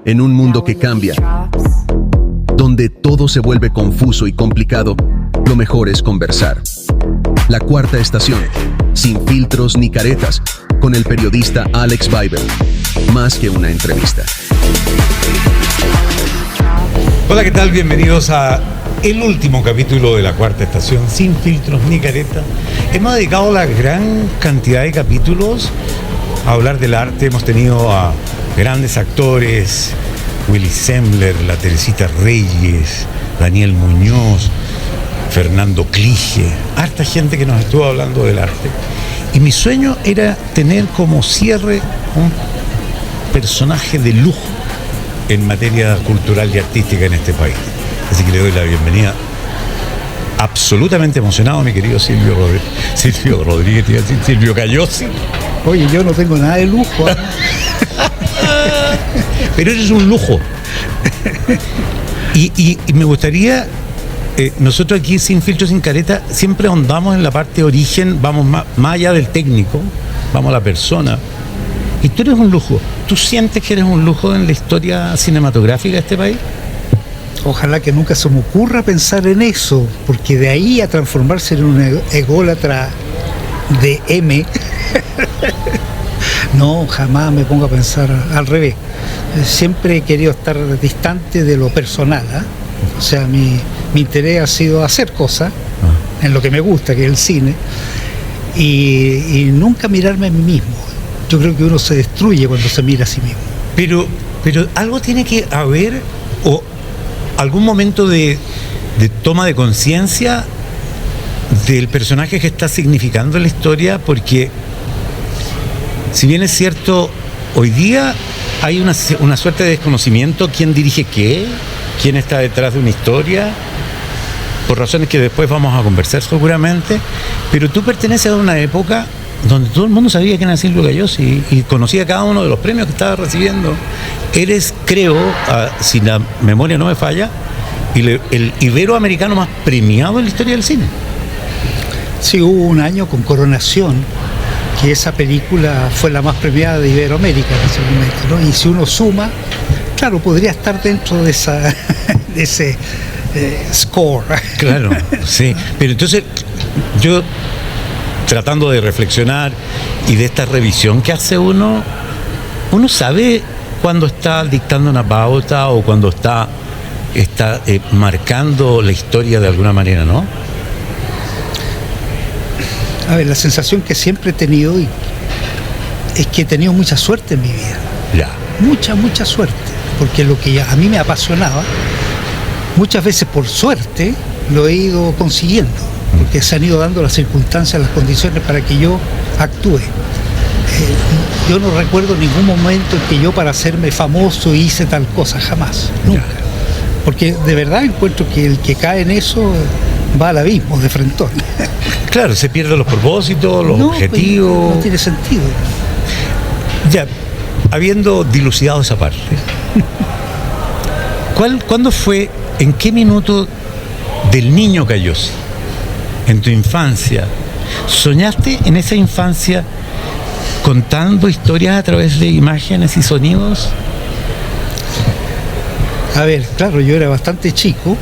En un mundo que cambia, donde todo se vuelve confuso y complicado, lo mejor es conversar. La Cuarta Estación, sin filtros ni caretas, con el periodista Alex Biber. Más que una entrevista. Hola, ¿qué tal? Bienvenidos a el último capítulo de La Cuarta Estación, sin filtros ni caretas. Hemos dedicado la gran cantidad de capítulos a hablar del arte. Hemos tenido a grandes actores, Willy Sembler, la Teresita Reyes, Daniel Muñoz, Fernando Clige, harta gente que nos estuvo hablando del arte. Y mi sueño era tener como cierre un personaje de lujo en materia cultural y artística en este país. Así que le doy la bienvenida, absolutamente emocionado, a mi querido Silvio Rodríguez, Silvio Cayosi. Oye, yo no tengo nada de lujo, ¿eh? Pero eso es un lujo. Y me gustaría, nosotros aquí sin filtro, sin careta, siempre ahondamos en la parte de origen, vamos más allá del técnico, vamos a la persona. Y tú eres un lujo. ¿Tú sientes que eres un lujo en la historia cinematográfica de este país? Ojalá que nunca se me ocurra pensar en eso, porque de ahí a transformarse en un ególatra de M, no, jamás me pongo a pensar al revés. Siempre he querido estar distante de lo personal, ¿eh? O sea, mi interés ha sido hacer cosas en lo que me gusta, que es el cine, y nunca mirarme a mí mismo. Yo creo que uno se destruye cuando se mira a sí mismo. Pero algo tiene que haber, o algún momento de toma de conciencia del personaje que está significando la historia, porque si bien es cierto, hoy día hay una suerte de desconocimiento, quién dirige qué, quién está detrás de una historia, por razones que después vamos a conversar seguramente, pero tú perteneces a una época donde todo el mundo sabía quién era Silvio Cayosi y conocía cada uno de los premios que estaba recibiendo. Eres, creo, si la memoria no me falla, el iberoamericano más premiado en la historia del cine. Sí, hubo un año con Coronación, que esa película fue la más premiada de Iberoamérica en ese momento, ¿no? Y si uno suma, claro, podría estar dentro de ese score. Claro, sí. Pero entonces, yo tratando de reflexionar y de esta revisión que hace uno sabe cuando está dictando una pauta o cuando está marcando la historia de alguna manera, ¿no? A ver, la sensación que siempre he tenido es que he tenido mucha suerte en mi vida. Ya. Mucha suerte. Porque lo que a mí me apasionaba, muchas veces por suerte, lo he ido consiguiendo. Porque se han ido dando las circunstancias, las condiciones para que yo actúe. Yo no recuerdo ningún momento en que yo, para hacerme famoso, hice tal cosa, jamás, nunca. Ya. Porque de verdad encuentro que el que cae en eso va al abismo de frentón. Claro, se pierden los propósitos, los objetivos. Pues no tiene sentido. Ya, habiendo dilucidado esa parte, ¿cuándo fue, en qué minuto del niño Cayosi, en tu infancia, soñaste en esa infancia contando historias a través de imágenes y sonidos? A ver, claro, yo era bastante chico,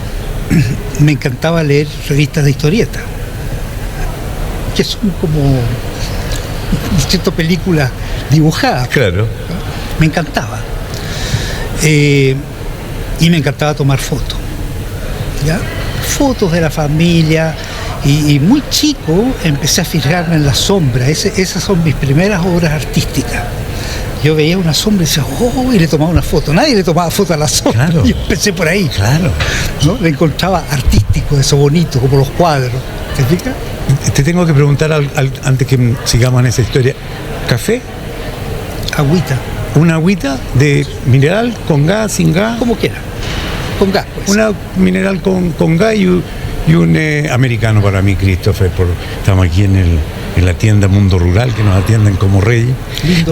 me encantaba leer revistas de historieta, que son como ciertas películas dibujadas. Claro. Me encantaba. Y me encantaba tomar fotos, ¿ya? Fotos de la familia. Y muy chico empecé a fijarme en la sombra. Esas son mis primeras obras artísticas. Yo veía una sombra y decía, oh, y le tomaba una foto. Nadie le tomaba foto a la sombra. Claro. Yo empecé por ahí. Claro. ¿No? Le encontraba artístico, eso bonito, como los cuadros. ¿Te fijas? Te tengo que preguntar antes que sigamos en esa historia. ¿Café? Agüita. ¿Una agüita de mineral, con gas, sin gas? Como quiera. Con gas, pues. Una mineral con gas y un americano para mí, Christopher. Estamos aquí en la tienda Mundo Rural, que nos atienden como reyes.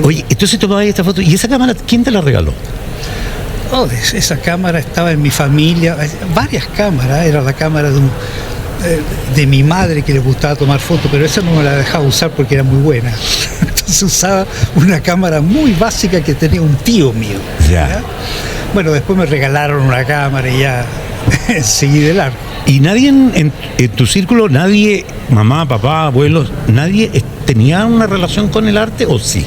Oye, entonces tomabas esta foto. ¿Y esa cámara quién te la regaló? Oh, esa cámara estaba en mi familia. Varias cámaras. Era la cámara de mi madre, que le gustaba tomar fotos, pero esa no me la dejaba usar porque era muy buena. Entonces usaba una cámara muy básica que tenía un tío mío. Ya. Bueno, después me regalaron una cámara y ya seguí de largo. ¿Y nadie en tu círculo, nadie, mamá, papá, abuelos, nadie tenía una relación con el arte o sí?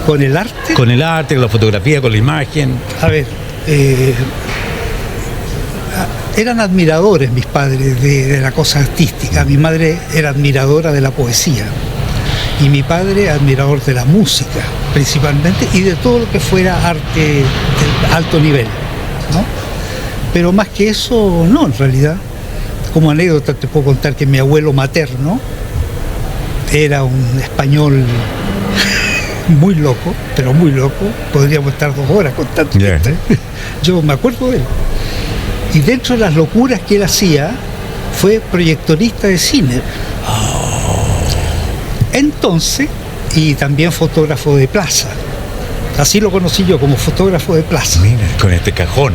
¿Con el arte? Con el arte, con la fotografía, con la imagen. A ver, eran admiradores mis padres de la cosa artística. Mi madre era admiradora de la poesía y mi padre admirador de la música principalmente y de todo lo que fuera arte de alto nivel, ¿no? Pero más que eso, no, en realidad. Como anécdota te puedo contar que mi abuelo materno era un español muy loco, pero muy loco. Podríamos estar 2 horas contando. Yeah. Yo me acuerdo de él. Y dentro de las locuras que él hacía, fue proyectorista de cine. Entonces, y también fotógrafo de plaza. Así lo conocí yo, como fotógrafo de plaza. Mira, con este cajón.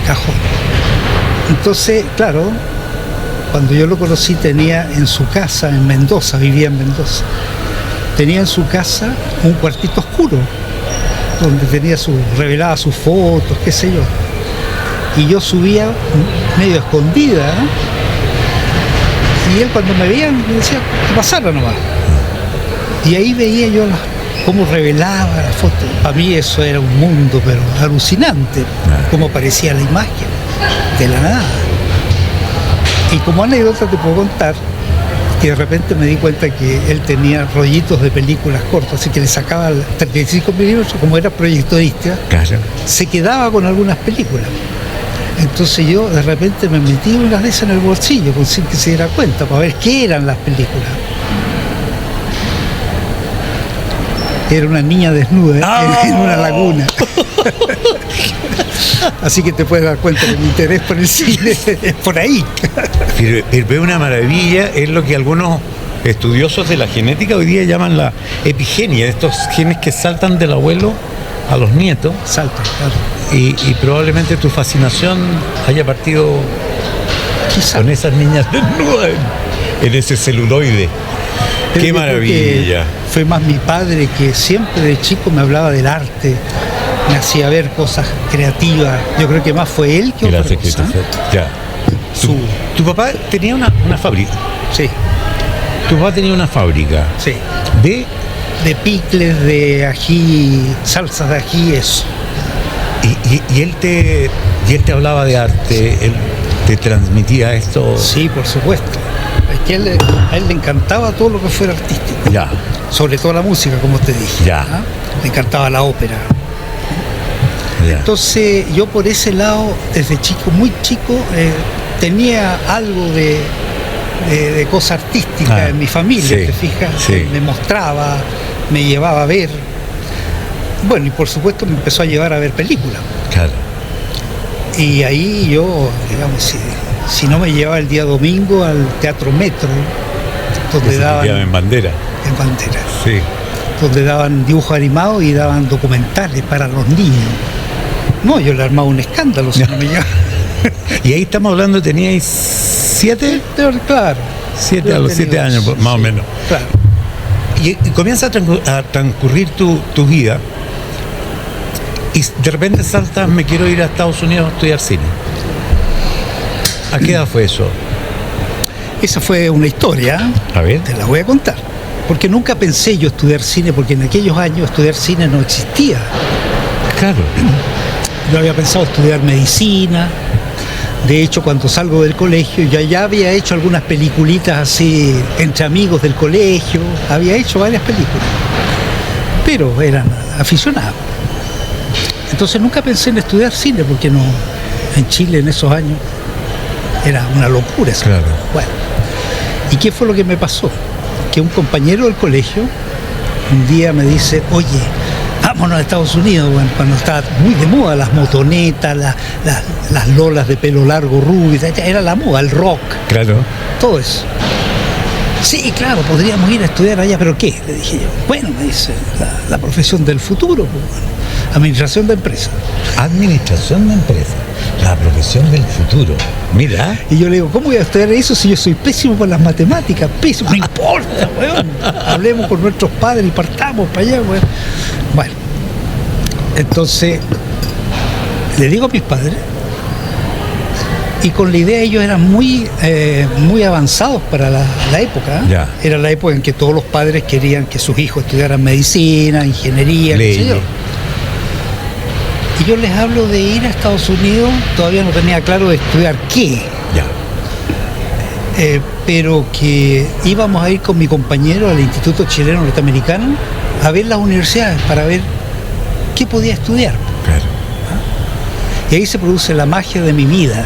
Cajón. Entonces, claro, cuando yo lo conocí tenía en su casa, en Mendoza, vivía en Mendoza, tenía en su casa un cuartito oscuro, donde revelaba sus fotos, qué sé yo. Y yo subía medio escondida, ¿no? Y él cuando me veía me decía que pasara nomás. Y ahí veía yo cómo revelaba las fotos. Para mí eso era un mundo, pero alucinante, cómo aparecía la imagen, de la nada. Y como anécdota te puedo contar que de repente me di cuenta que él tenía rollitos de películas cortas, así que le sacaba 35 milímetros, como era proyectorista, Claro. se quedaba con algunas películas. Entonces yo de repente me metí unas de esas en el bolsillo, sin que se diera cuenta, para ver qué eran las películas. Era una niña desnuda en una laguna. Así que te puedes dar cuenta de mi interés por el cine es por ahí. Pero una maravilla, es lo que algunos estudiosos de la genética hoy día llaman la epigenia, estos genes que saltan del abuelo a los nietos. Salto, claro. Y probablemente tu fascinación haya partido Quizá. con esas niñas desnudas en ese celuloide. Pero ¡Qué yo creo maravilla! que fue más mi padre que siempre de chico me hablaba del arte, me hacía ver cosas creativas. Yo creo que más fue él que Que la otra cosa. Ya. Tu papá tenía una fábrica. Sí, Tu papá tenía una fábrica sí. de... De picles, de ají, salsas de ají, eso. Y él te hablaba de arte, él te transmitía esto. Sí, por supuesto. Es que a él le encantaba todo lo que fuera artístico. Ya. Sobre todo la música, como te dije. Ya. ¿Ah? Le encantaba la ópera. Ya. Entonces yo por ese lado, desde chico, muy chico, tenía algo de cosa artística en mi familia, sí, ¿te fijas? sí. Me mostraba, me llevaba a ver. Bueno, y por supuesto me empezó a llevar a ver películas. Claro. Y ahí yo, digamos, si no me llevaba el día domingo al Teatro Metro, donde Ese daban... en bandera. En bandera. Sí. Donde daban dibujos animados y daban documentales para los niños. No, yo le armaba un escándalo si no me llevaba. Y ahí estamos hablando, ¿teníais 7? Claro. 7 a los 7 años, más o menos. Claro. Y comienza a transcurrir tu vida y de repente saltas, me quiero ir a Estados Unidos a estudiar cine. ¿A qué edad fue eso? Esa fue una historia, A ver. te la voy a contar. Porque nunca pensé yo estudiar cine, porque en aquellos años estudiar cine no existía. Claro. Yo había pensado estudiar medicina. De hecho, cuando salgo del colegio, ya había hecho algunas peliculitas así entre amigos del colegio. Había hecho varias películas. Pero eran aficionados. Entonces nunca pensé en estudiar cine, porque no, en Chile en esos años era una locura eso. Claro. Bueno, ¿y qué fue lo que me pasó? Que un compañero del colegio un día me dice, oye, vámonos a Estados Unidos, bueno, cuando estaba muy de moda las motonetas, las lolas de pelo largo, rubio, era la moda, el rock, Claro. todo eso. Sí, claro, podríamos ir a estudiar allá, pero ¿qué? Le dije yo. Bueno, me dice, la profesión del futuro, pues, bueno, administración de empresas. Administración de empresas, la profesión del futuro. Mira. Y yo le digo, ¿cómo voy a estudiar eso si yo soy pésimo con las matemáticas? Pésimo, no importa, weón. Hablemos con nuestros padres y partamos para allá, weón. Bueno, entonces Le digo a mis padres, y con la idea ellos eran muy avanzados para la época. Ya. Era la época en que todos los padres querían que sus hijos estudiaran medicina, ingeniería, qué sé yo. Y yo les hablo de ir a Estados Unidos, todavía no tenía claro de estudiar qué. Ya. Pero que íbamos a ir con mi compañero al Instituto Chileno Norteamericano a ver las universidades para ver qué podía estudiar. Claro. Y ahí se produce la magia de mi vida,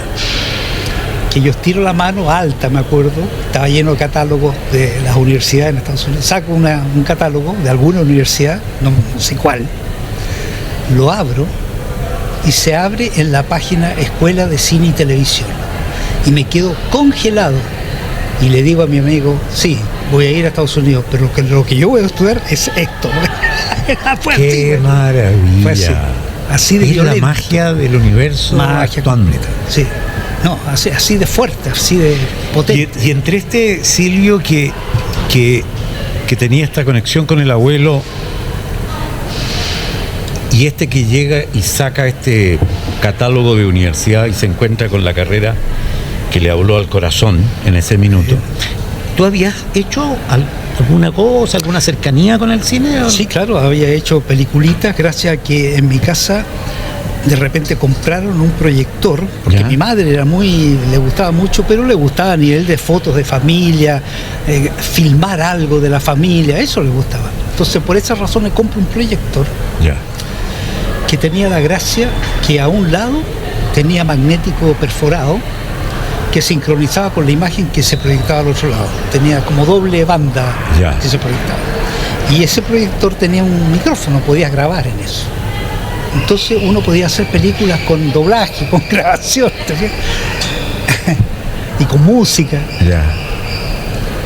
que yo estiro la mano alta, me acuerdo, estaba lleno de catálogos de las universidades en Estados Unidos, saco un catálogo de alguna universidad, no sé cuál, lo abro y se abre en la página Escuela de Cine y Televisión y me quedo congelado y le digo a mi amigo, sí, voy a ir a Estados Unidos, pero lo que yo voy a estudiar es esto. ¡Qué maravilla! Fue así de es violento. La magia del universo Magia actuando. completa, sí. No, así de fuerte, así de potente. Y entre este Silvio que tenía esta conexión con el abuelo y este que llega y saca este catálogo de universidad y se encuentra con la carrera que le habló al corazón en ese minuto, ¿tú habías hecho alguna cosa, alguna cercanía con el cine? Sí, claro, había hecho peliculitas gracias a que en mi casa de repente compraron un proyector, porque ¿Ya? mi madre le gustaba mucho, pero le gustaba a nivel de fotos de familia, filmar algo de la familia, eso le gustaba. Entonces por esa razón me compro un proyector Ya. que tenía la gracia que a un lado tenía magnético perforado que sincronizaba con la imagen que se proyectaba al otro lado. Tenía como doble banda Ya. que se proyectaba. Y ese proyector tenía un micrófono, podías grabar en eso. Entonces uno podía hacer películas con doblaje, con grabación, ¿te fijas? Y con música. Ya.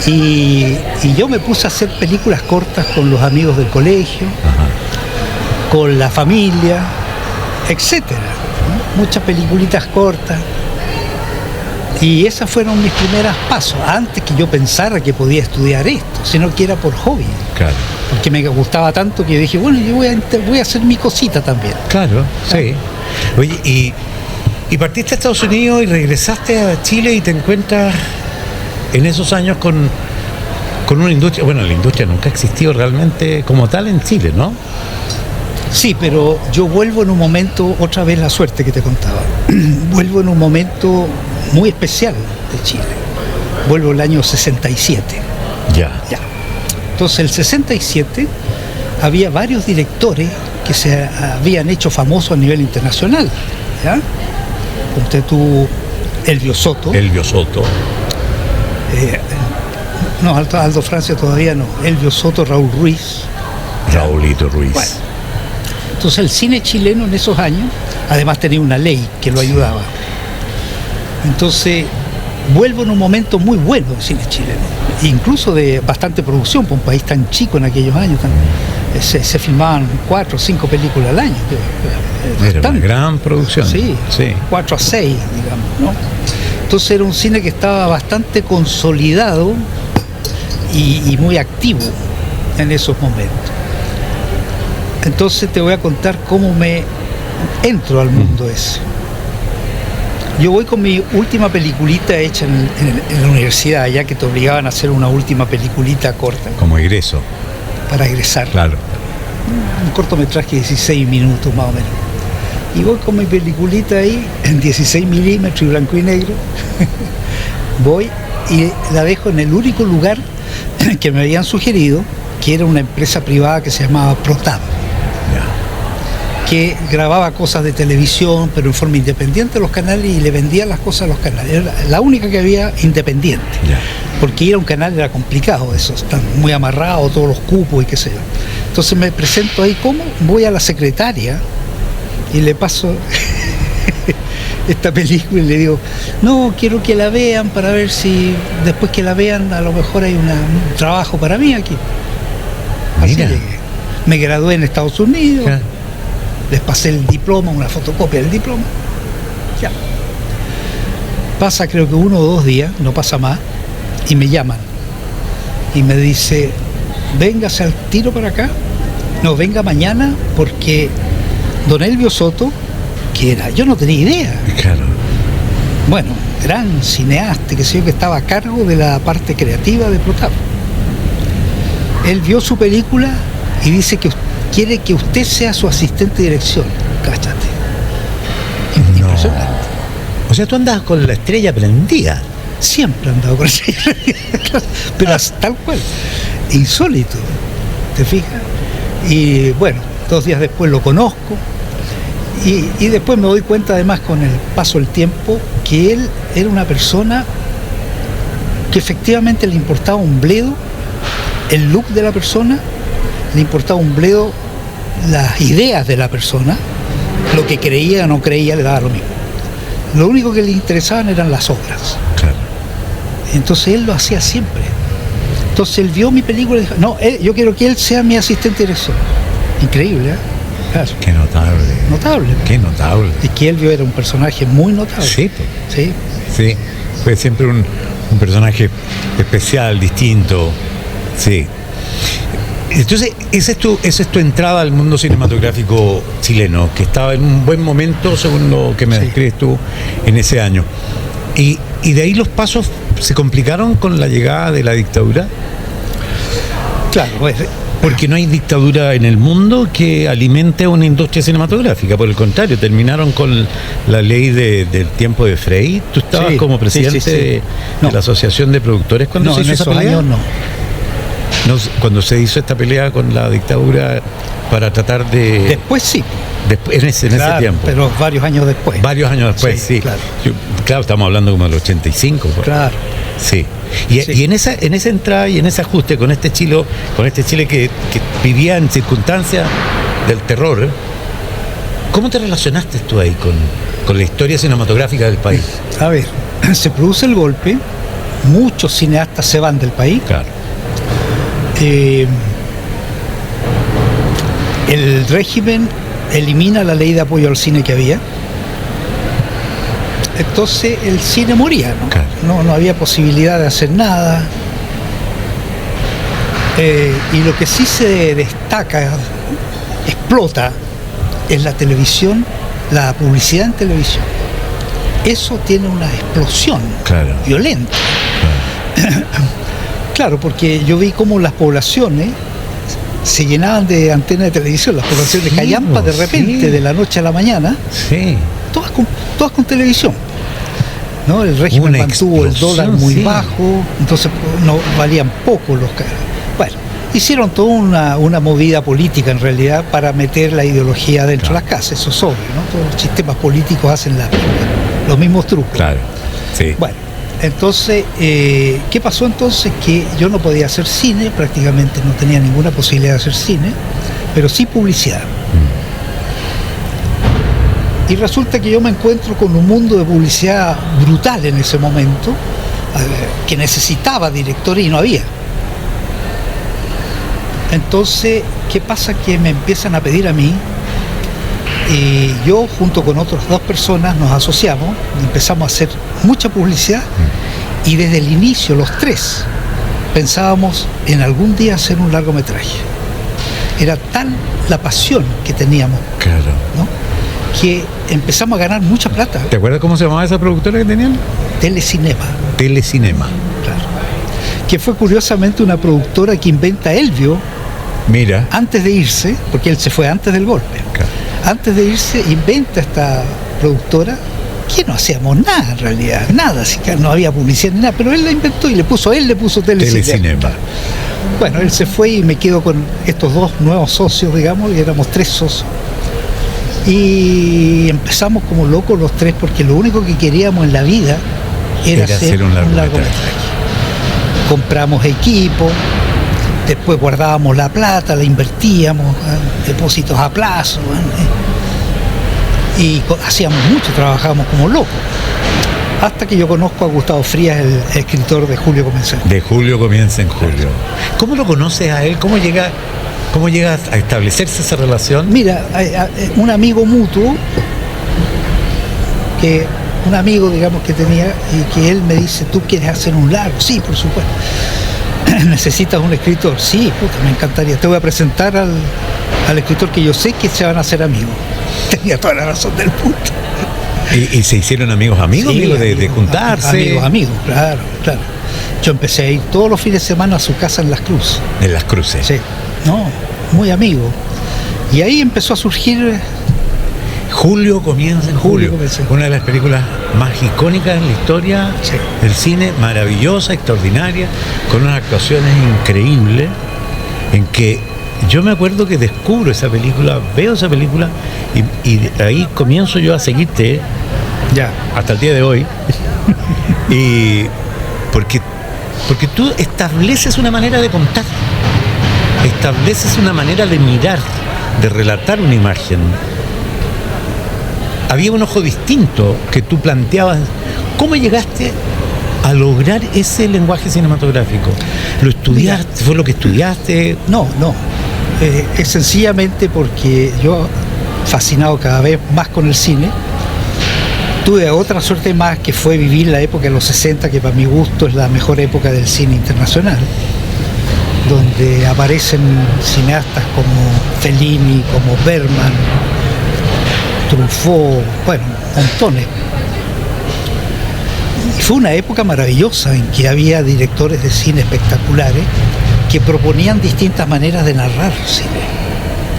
Y yo me puse a hacer películas cortas con los amigos del colegio, Ajá. con la familia, etcétera, ¿no? Muchas peliculitas cortas. Y esas fueron mis primeros pasos, antes que yo pensara que podía estudiar esto, sino que era por hobby. Claro. Porque me gustaba tanto que yo dije, bueno, yo voy a hacer mi cosita también. Claro, sí. Oye, y partiste a Estados Unidos y regresaste a Chile y te encuentras en esos años con una industria, bueno, la industria nunca ha existido realmente como tal en Chile, ¿no? Sí, pero yo vuelvo en un momento, otra vez la suerte que te contaba, vuelvo en un momento muy especial de Chile. Vuelvo el año 67. Ya. Entonces, el 67 había varios directores que se habían hecho famosos a nivel internacional. ¿Ya? Ponte tú, Elvio Soto. Elvio Soto. No, Aldo Francia todavía no. Elvio Soto, Raúl Ruiz. Raúlito Ruiz. Bueno, entonces el cine chileno en esos años, además tenía una ley que lo ayudaba. Entonces, vuelvo en un momento muy bueno del cine chileno, incluso de bastante producción, por un país tan chico en aquellos años, se filmaban 4 o 5 películas al año. Era una gran producción. Sí, sí. 4 a 6, digamos, ¿no? Entonces era un cine que estaba bastante consolidado y muy activo en esos momentos. Entonces te voy a contar cómo me entro al mundo ese. Yo voy con mi última peliculita hecha en la universidad, ya que te obligaban a hacer una última peliculita corta Como egreso. para egresar. Claro. Un cortometraje de 16 minutos más o menos. Y voy con mi peliculita ahí, en 16 milímetros y blanco y negro. Voy y la dejo en el único lugar que me habían sugerido, que era una empresa privada que se llamaba Protab, que grababa cosas de televisión, pero en forma independiente a los canales y le vendía las cosas a los canales. Era la única que había independiente. Ya. Porque ir a un canal era complicado, eso, están muy amarrados todos los cupos y qué sé yo. Entonces me presento ahí, ¿cómo? Voy a la secretaria y le paso esta película y le digo, no, quiero que la vean para ver si después que la vean a lo mejor hay un trabajo para mí aquí. Así Mira. llegué. Me gradué en Estados Unidos. Ya. Les pasé el diploma, una fotocopia del diploma. Ya. Pasa creo que 1 o 2 días, no pasa más, y me llaman. Y me dice, véngase al tiro para acá. No, venga mañana porque don Elvio Soto que era. Yo no tenía idea. Claro. Bueno, gran cineasta, que sé yo, que estaba a cargo de la parte creativa de Protap. Él vio su película y dice que quiere que usted sea su asistente de dirección. Cáchate. Impresionante. O sea, tú andabas con la estrella prendida. Siempre he andado con ella. Pero tal cual. Insólito. ¿Te fijas? Y bueno, 2 días después lo conozco. Y después me doy cuenta, además, con el paso del tiempo, que él era una persona que efectivamente le importaba un bledo el look de la persona, le importaba un bledo las ideas de la persona, lo que creía o no creía le daba lo mismo. Lo único que le interesaban eran las obras. Claro. Entonces él lo hacía siempre. Entonces él vio mi película y dijo, no, yo quiero que él sea mi asistente de dirección. Increíble, ¿eh? Claro. Qué notable. Notable. Qué notable. Y que él vio era un personaje muy notable. Sí, pues. Sí. Sí, fue siempre un personaje especial, distinto. Sí. Entonces, esa es tu entrada al mundo cinematográfico chileno, que estaba en un buen momento, según lo que me describes tú, en ese año. Y de ahí los pasos se complicaron con la llegada de la dictadura. Claro, pues, Porque no hay dictadura en el mundo que alimente una industria cinematográfica. Por el contrario, terminaron con la ley del tiempo de Frey. ¿Tú estabas como presidente de la Asociación de Productores cuando se hizo esa pelea? Años no. No, cuando se hizo esta pelea con la dictadura para tratar de... Después sí. En ese tiempo. Pero varios años después. Varios años después, sí. Claro. Claro, estamos hablando como del 85. Claro. Sí. Y en esa entrada y en ese ajuste con este Chile que vivía en circunstancias del terror, ¿cómo te relacionaste tú ahí con la historia cinematográfica del país? A ver, se produce el golpe, muchos cineastas se van del país. Claro. El régimen elimina la ley de apoyo al cine que había. Entonces el cine moría, ¿no? Claro. No había posibilidad de hacer nada. Y lo que sí se destaca, explota, es la televisión, la publicidad en televisión. Eso tiene una explosión violenta. Claro. Claro, porque yo vi cómo las poblaciones se llenaban de antenas de televisión, las poblaciones de Callampa, de repente, de la noche a la mañana, todas con televisión. ¿No? El régimen mantuvo el dólar muy bajo, entonces no valían poco los caros. Bueno, hicieron toda una movida política en realidad para meter la ideología dentro de las casas, eso es obvio, ¿no? Todos los sistemas políticos hacen los mismos trucos. Claro, sí. Bueno, entonces, ¿qué pasó entonces? Que yo no podía hacer cine, prácticamente no tenía ninguna posibilidad de hacer cine, pero sí publicidad. Y resulta que yo me encuentro con un mundo de publicidad brutal en ese momento, que necesitaba directores y no había. Entonces, ¿qué pasa? Que me empiezan a pedir a mí, y yo junto con otras 2 personas nos asociamos, empezamos a hacer mucha publicidad, y desde el inicio los 3 pensábamos en algún día hacer un largometraje. Era tal la pasión que teníamos, ¿no? Que empezamos a ganar mucha plata. ¿Te acuerdas cómo se llamaba esa productora que tenían? Telecinema. Claro. Que fue curiosamente una productora que inventa Elvio. Mira. Antes de irse, porque él se fue antes del golpe. Claro. Antes de irse inventa esta productora, que no hacíamos nada en realidad, nada, así que no había publicidad ni nada, pero él la inventó y él le puso Telecinema. Bueno, él se fue y me quedo con estos 2 nuevos socios, digamos, y éramos 3 socios. Y empezamos como locos los 3 porque lo único que queríamos en la vida era hacer un largometraje. Compramos equipo, después guardábamos la plata, la invertíamos, depósitos a plazo, y hacíamos mucho, trabajábamos como locos. Hasta que yo conozco a Gustavo Frías, el escritor de Julio Comienza en Julio. De Julio Comienza en Julio. ¿Cómo lo conoces a él? ¿Cómo llega a establecerse esa relación? Mira, un amigo mutuo, un amigo, digamos, que tenía, y que él me dice, ¿tú quieres hacer un largo? Sí, por supuesto. ¿Necesitas un escritor? Sí, puta, me encantaría. Te voy a presentar al escritor que yo sé que se van a hacer amigos. Tenía toda la razón del mundo. ¿Y se hicieron amigos, Sí, de juntarse? Amigos, claro. Yo empecé a ir todos los fines de semana a su casa en Las Cruces. En Las Cruces. Sí, muy amigo. Y ahí empezó a surgir. Julio comienza en julio. Comenzó. Una de las películas más icónicas en la historia del cine, maravillosa, extraordinaria, con unas actuaciones increíbles, en que yo me acuerdo que descubro esa película, veo esa película y ahí comienzo yo a seguirte hasta el día de hoy. Y porque tú estableces una manera de contar, estableces una manera de mirar, de relatar una imagen. Había un ojo distinto que tú planteabas. ¿Cómo llegaste a lograr ese lenguaje cinematográfico? ¿Lo estudiaste? ¿Fue lo que estudiaste? No. Es sencillamente porque yo, fascinado cada vez más con el cine, tuve otra suerte más, que fue vivir la época de los 60, que para mi gusto es la mejor época del cine internacional, donde aparecen cineastas como Fellini, como Bergman, Truffaut, montones. Y fue una época maravillosa en que había directores de cine espectaculares que proponían distintas maneras de narrar cine.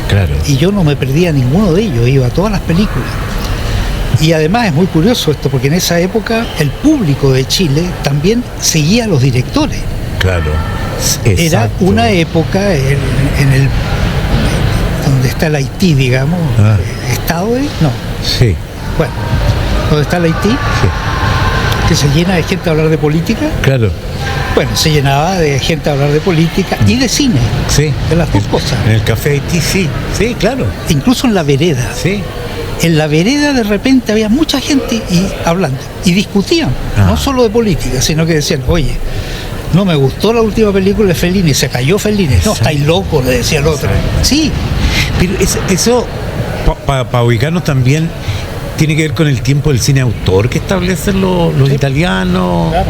Claro. Y yo no me perdía ninguno de ellos, iba a todas las películas. Y además es muy curioso esto, porque en esa época el público de Chile también seguía a los directores. Claro. Era Exacto. una época en el donde está el Haití, digamos, ¿Estado de? No. Sí. Bueno, donde está el Haití, que se llena de gente a hablar de política. Claro. Bueno, se llenaba de gente a hablar de política y de cine. Sí. De las dos cosas. En el Café Haití, sí, claro. Incluso en la vereda. Sí. En la vereda de repente había mucha gente hablando y discutían, no solo de política, sino que decían, oye, no me gustó la última película de Fellini, se cayó Fellini. No, estáis locos, le decía el otro. Sí. Pero eso para ubicarnos también, tiene que ver con el tiempo del cine autor que establecen los italianos. Claro.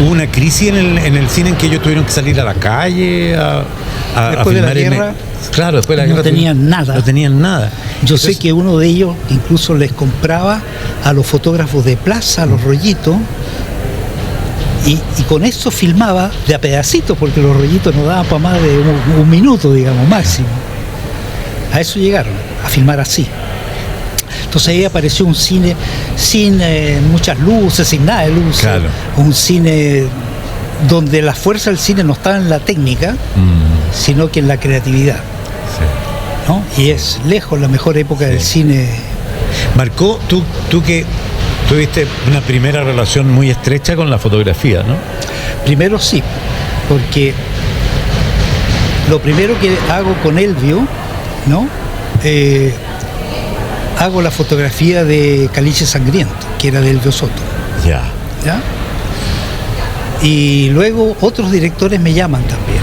Hubo una crisis en el cine en que ellos tuvieron que salir a la calle Después de la guerra. Claro, después de la no guerra. tenían nada. No tenían nada. Yo sé que uno de ellos incluso les compraba a los fotógrafos de plaza los rollitos y con eso filmaba de a pedacitos, porque los rollitos no daban para más de un minuto, digamos, máximo. A eso llegaron, a filmar así. Entonces ahí apareció un cine sin muchas luces, sin nada de luces. Claro. Un cine donde la fuerza del cine no estaba en la técnica, sino que en la creatividad. Sí. ¿No? Y es lejos la mejor época del cine. Marcó, tú que tuviste una primera relación muy estrecha con la fotografía, ¿no? Primero sí, porque lo primero que hago con Elvio, ¿no? Hago la fotografía de Caliche Sangriento, que era de Elvio Soto. Ya. ¿Ya? Y luego otros directores me llaman también.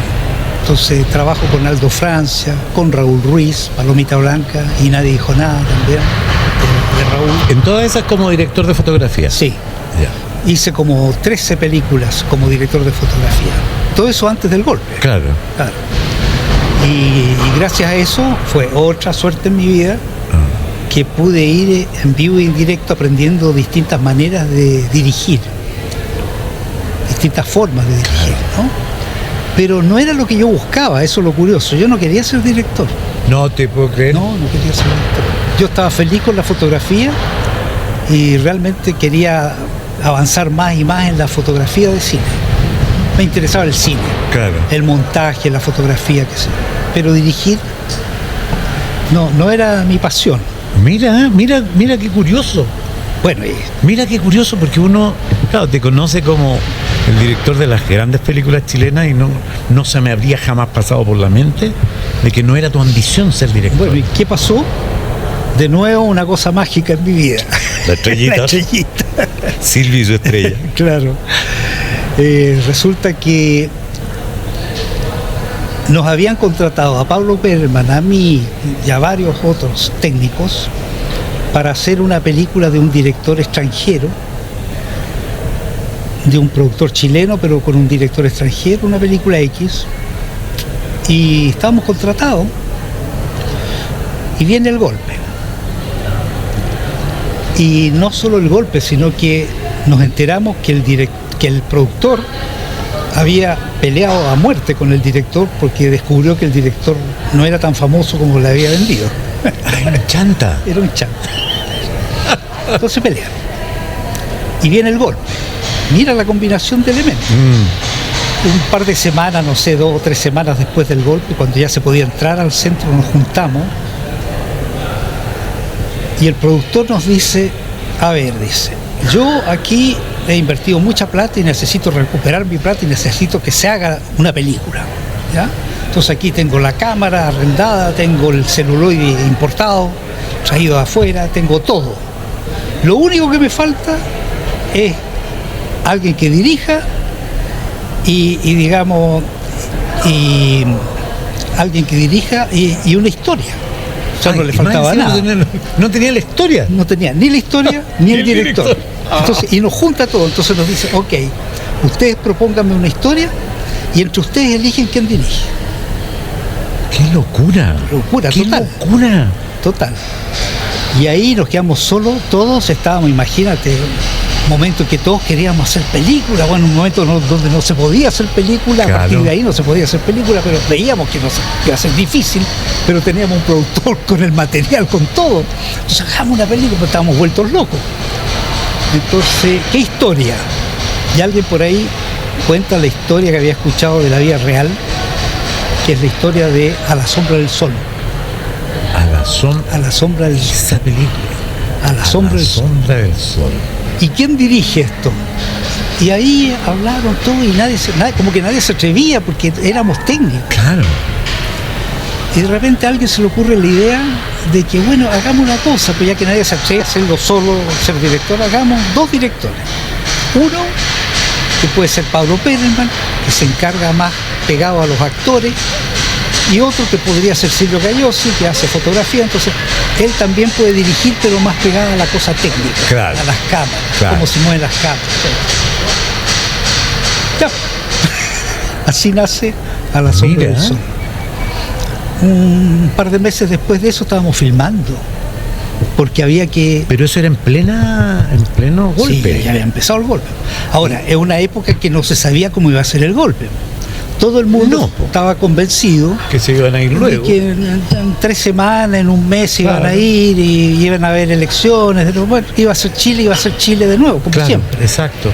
Entonces trabajo con Aldo Francia, con Raúl Ruiz, Palomita Blanca, y Nadie dijo nada también, de Raúl. ¿En todas esas como director de fotografía? Sí. Ya. Hice como 13 películas como director de fotografía. Todo eso antes del golpe. Claro. Claro. Y gracias a eso fue otra suerte en mi vida, que pude ir en vivo y en directo aprendiendo distintas maneras de dirigir, distintas formas de dirigir, ¿no? Pero no era lo que yo buscaba, eso es lo curioso. Yo no quería ser director. No te puedo creer. No quería ser director. Yo estaba feliz con la fotografía y realmente quería avanzar más y más en la fotografía de cine. Me interesaba el cine, Claro. el montaje, la fotografía, qué sé yo. Pero dirigir no era mi pasión. Mira qué curioso. Bueno, Mira qué curioso, porque uno, claro, te conoce como el director de las grandes películas chilenas y no se me habría jamás pasado por la mente de que no era tu ambición ser director. bueno, ¿y qué pasó? De nuevo una cosa mágica en mi vida. La estrellita. La estrellita. Silvio y su estrella. Claro. Resulta que nos habían contratado a Pablo Bergman, a mí y a varios otros técnicos para hacer una película de un director extranjero, de un productor chileno, pero con un director extranjero, una película X. Y estábamos contratados y viene el golpe. Y no solo el golpe, sino que nos enteramos que el productor había peleado a muerte con el director porque descubrió que el director no era tan famoso como le había vendido. Era una chanta. Era un chanta. Entonces pelean. Y viene el golpe. Mira la combinación de elementos. Un par de semanas, no sé, 2 o 3 semanas después del golpe, cuando ya se podía entrar al centro, nos juntamos. Y el productor nos dice, a ver, dice, yo aquí he invertido mucha plata y necesito recuperar mi plata y necesito que se haga una película, ¿ya? Entonces aquí tengo la cámara arrendada, tengo el celuloide importado, traído de afuera, tengo todo. Lo único que me falta es alguien que dirija y digamos, alguien que dirija y una historia. O sea, no le faltaba nada. No tenía la historia. No tenía ni la historia ni el director. Entonces, y nos junta todo. Entonces nos dice, ok, ustedes propónganme una historia y entre ustedes eligen quién dirige. ¡Qué locura! Locura, ¡Qué total. locura! Total. Y ahí nos quedamos solos, todos estábamos, imagínate, un momento en que todos queríamos hacer película, bueno, un momento donde no se podía hacer película, Claro. A partir de ahí no se podía hacer película, pero veíamos que iba a ser difícil, pero teníamos un productor con el material, con todo. Entonces hagamos una película, pero estábamos vueltos locos. Entonces, ¿qué historia? Y alguien por ahí cuenta la historia que había escuchado de la vida real, que es la historia de A la sombra del sol. A la sombra. A la sombra del sol. Esa película. A la sombra del sol. sombra del sol. ¿Y quién dirige esto? Y ahí hablaron todos y como que nadie se atrevía porque éramos técnicos. Claro. Y de repente a alguien se le ocurre la idea de que, bueno, hagamos una cosa, pues ya que nadie se atreve a hacerlo solo, ser director, hagamos 2 directores. Uno, que puede ser Pablo Perelman, que se encarga más pegado a los actores, y otro que podría ser Silvio Cagliozzi, que hace fotografía, entonces él también puede dirigir, pero más pegado a la cosa técnica, Claro. a las cámaras, Claro. cómo se mueven las cámaras. Ya. Así nace A la sombra Mira. del sol. Un par de meses después de eso estábamos filmando, porque había que... Pero eso era en pleno golpe. Sí, ya había empezado el golpe. Ahora, es una época que no se sabía cómo iba a ser el golpe. Todo el mundo No, po. estaba convencido Que se iban a ir de luego. que en 3 semanas, en un mes iban Claro. a ir y iban a haber elecciones. Bueno, iba a ser Chile de nuevo, como Claro, siempre. exacto.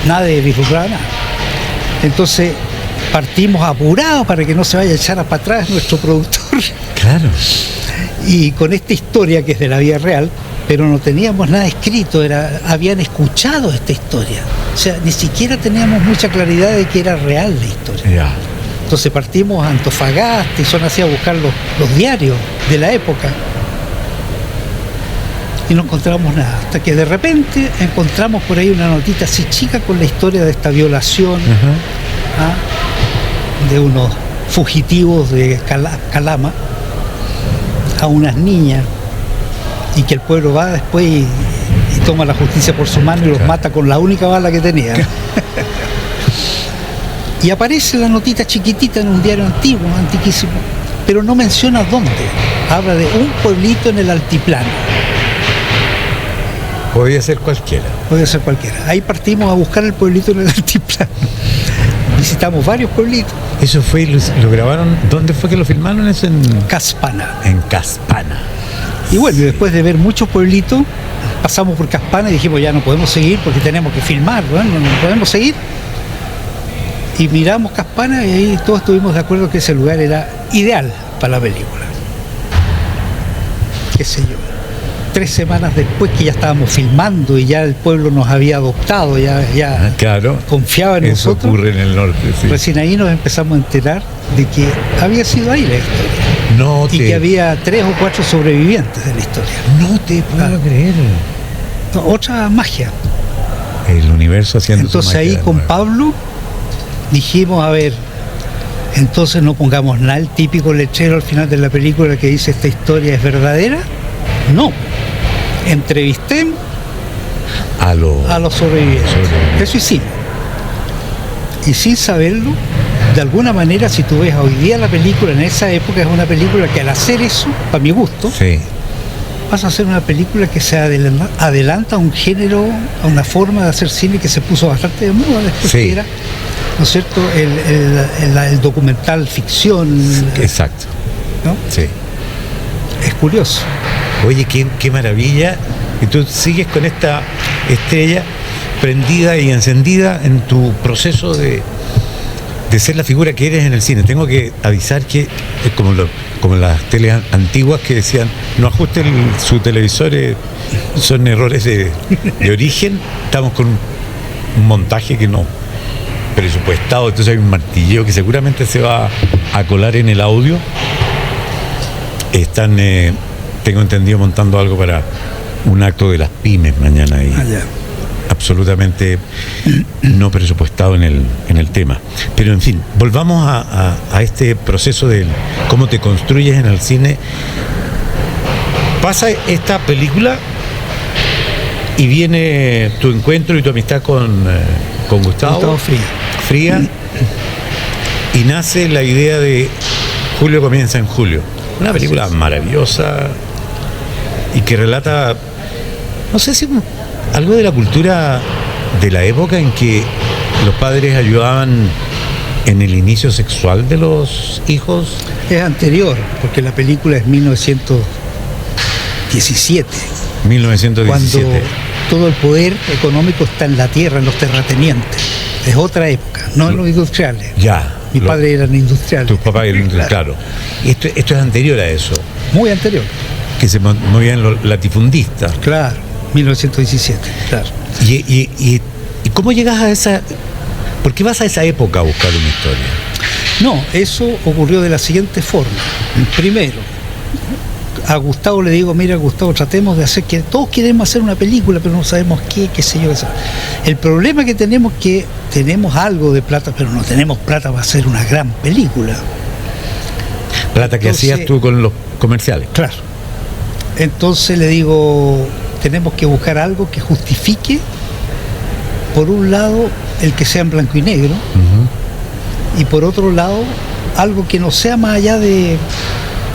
Nadie vislumbraba nada. Entonces partimos apurados para que no se vaya a echar para atrás nuestro productor. Claro. Y con esta historia que es de la vida real, pero no teníamos nada escrito, habían escuchado esta historia. O sea, ni siquiera teníamos mucha claridad de que era real la historia. Ya. Entonces partimos a Antofagasta y son así a buscar los diarios de la época. Y no encontramos nada, hasta que de repente encontramos por ahí una notita así chica con la historia de esta violación de unos fugitivos de Calama a unas niñas, y que el pueblo va después y toma la justicia por su mano y los mata con la única bala que tenía. Y aparece la notita chiquitita en un diario antiguo, antiquísimo, pero no menciona dónde. Habla de un pueblito en el altiplano. Podía ser cualquiera. Puede ser cualquiera. Ahí partimos a buscar el pueblito en el altiplano. Visitamos varios pueblitos. Eso fue, lo grabaron. ¿Dónde fue que lo filmaron? Eso en Caspana. Caspana. Y bueno, y después de ver muchos pueblitos, pasamos por Caspana y dijimos, ya no podemos seguir porque tenemos que filmar, bueno, no podemos seguir. Y miramos Caspana y ahí todos estuvimos de acuerdo que ese lugar era ideal para la película. Qué sé yo. 3 semanas después que ya estábamos filmando y ya el pueblo nos había adoptado, ya Claro. confiaba en Eso nosotros. ocurre en el norte, sí. Recién ahí nos empezamos a enterar de que había sido ahí la historia. No Y que había 3 o 4 sobrevivientes de la historia. No te puedo Claro. creer. No, otra magia. El universo haciendo su Entonces magia ahí de con nuevo. Pablo dijimos, a ver, entonces no pongamos nada el típico letrero al final de la película que dice esta historia es verdadera. No. Entrevistemos A los sobrevivientes. Eso hicimos. Y sin saberlo, de alguna manera, si tú ves hoy día la película, en esa época es una película que al hacer eso, para mi gusto, Sí. vas a hacer una película que se adelanta a un género, a una forma de hacer cine que se puso bastante de moda después, Sí. que era, ¿no es cierto?, el documental ficción. Exacto. ¿No? Sí. Es curioso. Oye, qué maravilla. Y tú sigues con esta estrella prendida y encendida en tu proceso de ser la figura que eres en el cine. Tengo que avisar que es como las teles antiguas que decían, no ajusten su televisor, son errores de origen. Estamos con un montaje que no presupuestado, entonces hay un martilleo que seguramente se va a colar en el audio. Están, tengo entendido, montando algo para un acto de las pymes mañana y absolutamente no presupuestado en el tema. Pero en fin, volvamos a este proceso de cómo te construyes en el cine. Pasa esta película y viene tu encuentro y tu amistad con Gustavo Fría, y nace la idea de Julio comienza en julio. Una película maravillosa y que relata, no sé si algo de la cultura de la época en que los padres ayudaban en el inicio sexual de los hijos. Es anterior, porque la película es 1917. 1917. Cuando todo el poder económico está en la tierra, en los terratenientes. Es otra época, no en los industriales. Ya. Mi padre eran industriales. Tus papás eran industriales, claro. Esto es anterior a eso. Muy anterior. Que se movían los latifundistas. Claro, 1917, claro. ¿Y cómo llegas a esa...? ¿Por qué vas a esa época a buscar una historia? No, eso ocurrió de la siguiente forma. Primero, a Gustavo le digo, mira, Gustavo, tratemos de hacer, que todos queremos hacer una película, pero no sabemos qué sé yo. El problema que tenemos es que tenemos algo de plata, pero no tenemos plata para hacer una gran película. Plata que hacías tú con los comerciales. Claro. Entonces le digo, tenemos que buscar algo que justifique, por un lado, el que sea en blanco y negro, y por otro lado, algo que no sea más allá de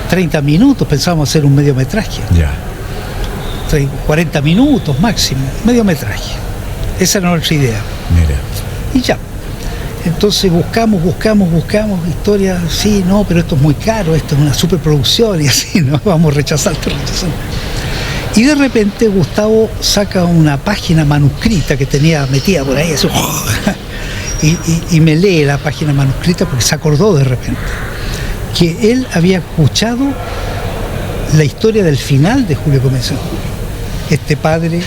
30 minutos. Pensábamos hacer un mediometraje. Ya. 40 minutos máximo, mediometraje. Esa era nuestra idea. Mira. Y ya. Entonces buscamos historias, sí, no, pero esto es muy caro, esto es una superproducción y así, no vamos rechazando. Y de repente Gustavo saca una página manuscrita que tenía metida por ahí, eso, y me lee la página manuscrita porque se acordó de repente que él había escuchado la historia del final de Julio Comienza en Julio. Este padre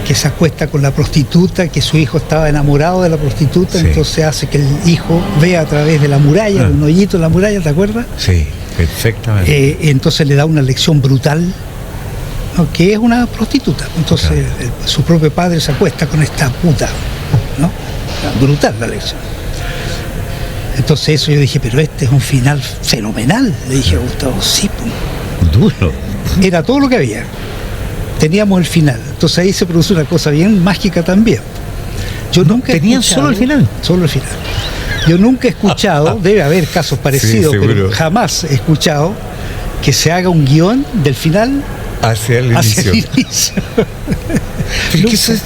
que se acuesta con la prostituta, que su hijo estaba enamorado de la prostituta, sí. Entonces hace que el hijo vea a través de la muralla, un hoyito en la muralla, ¿te acuerdas? Sí, perfectamente. Entonces le da una lección brutal, ¿no? Que es una prostituta. Entonces su propio padre se acuesta con esta puta, ¿no? Brutal la lección. Entonces eso yo dije, pero este es un final fenomenal, le dije a Gustavo, sí, duro. Era todo lo que había. Teníamos el final. Entonces ahí se produce una cosa bien mágica también. Yo nunca ¿Tenían solo el final? Solo el final. Yo nunca he escuchado, debe haber casos parecidos, sí, pero jamás he escuchado que se haga un guión del final hacia el inicio. Es que eso es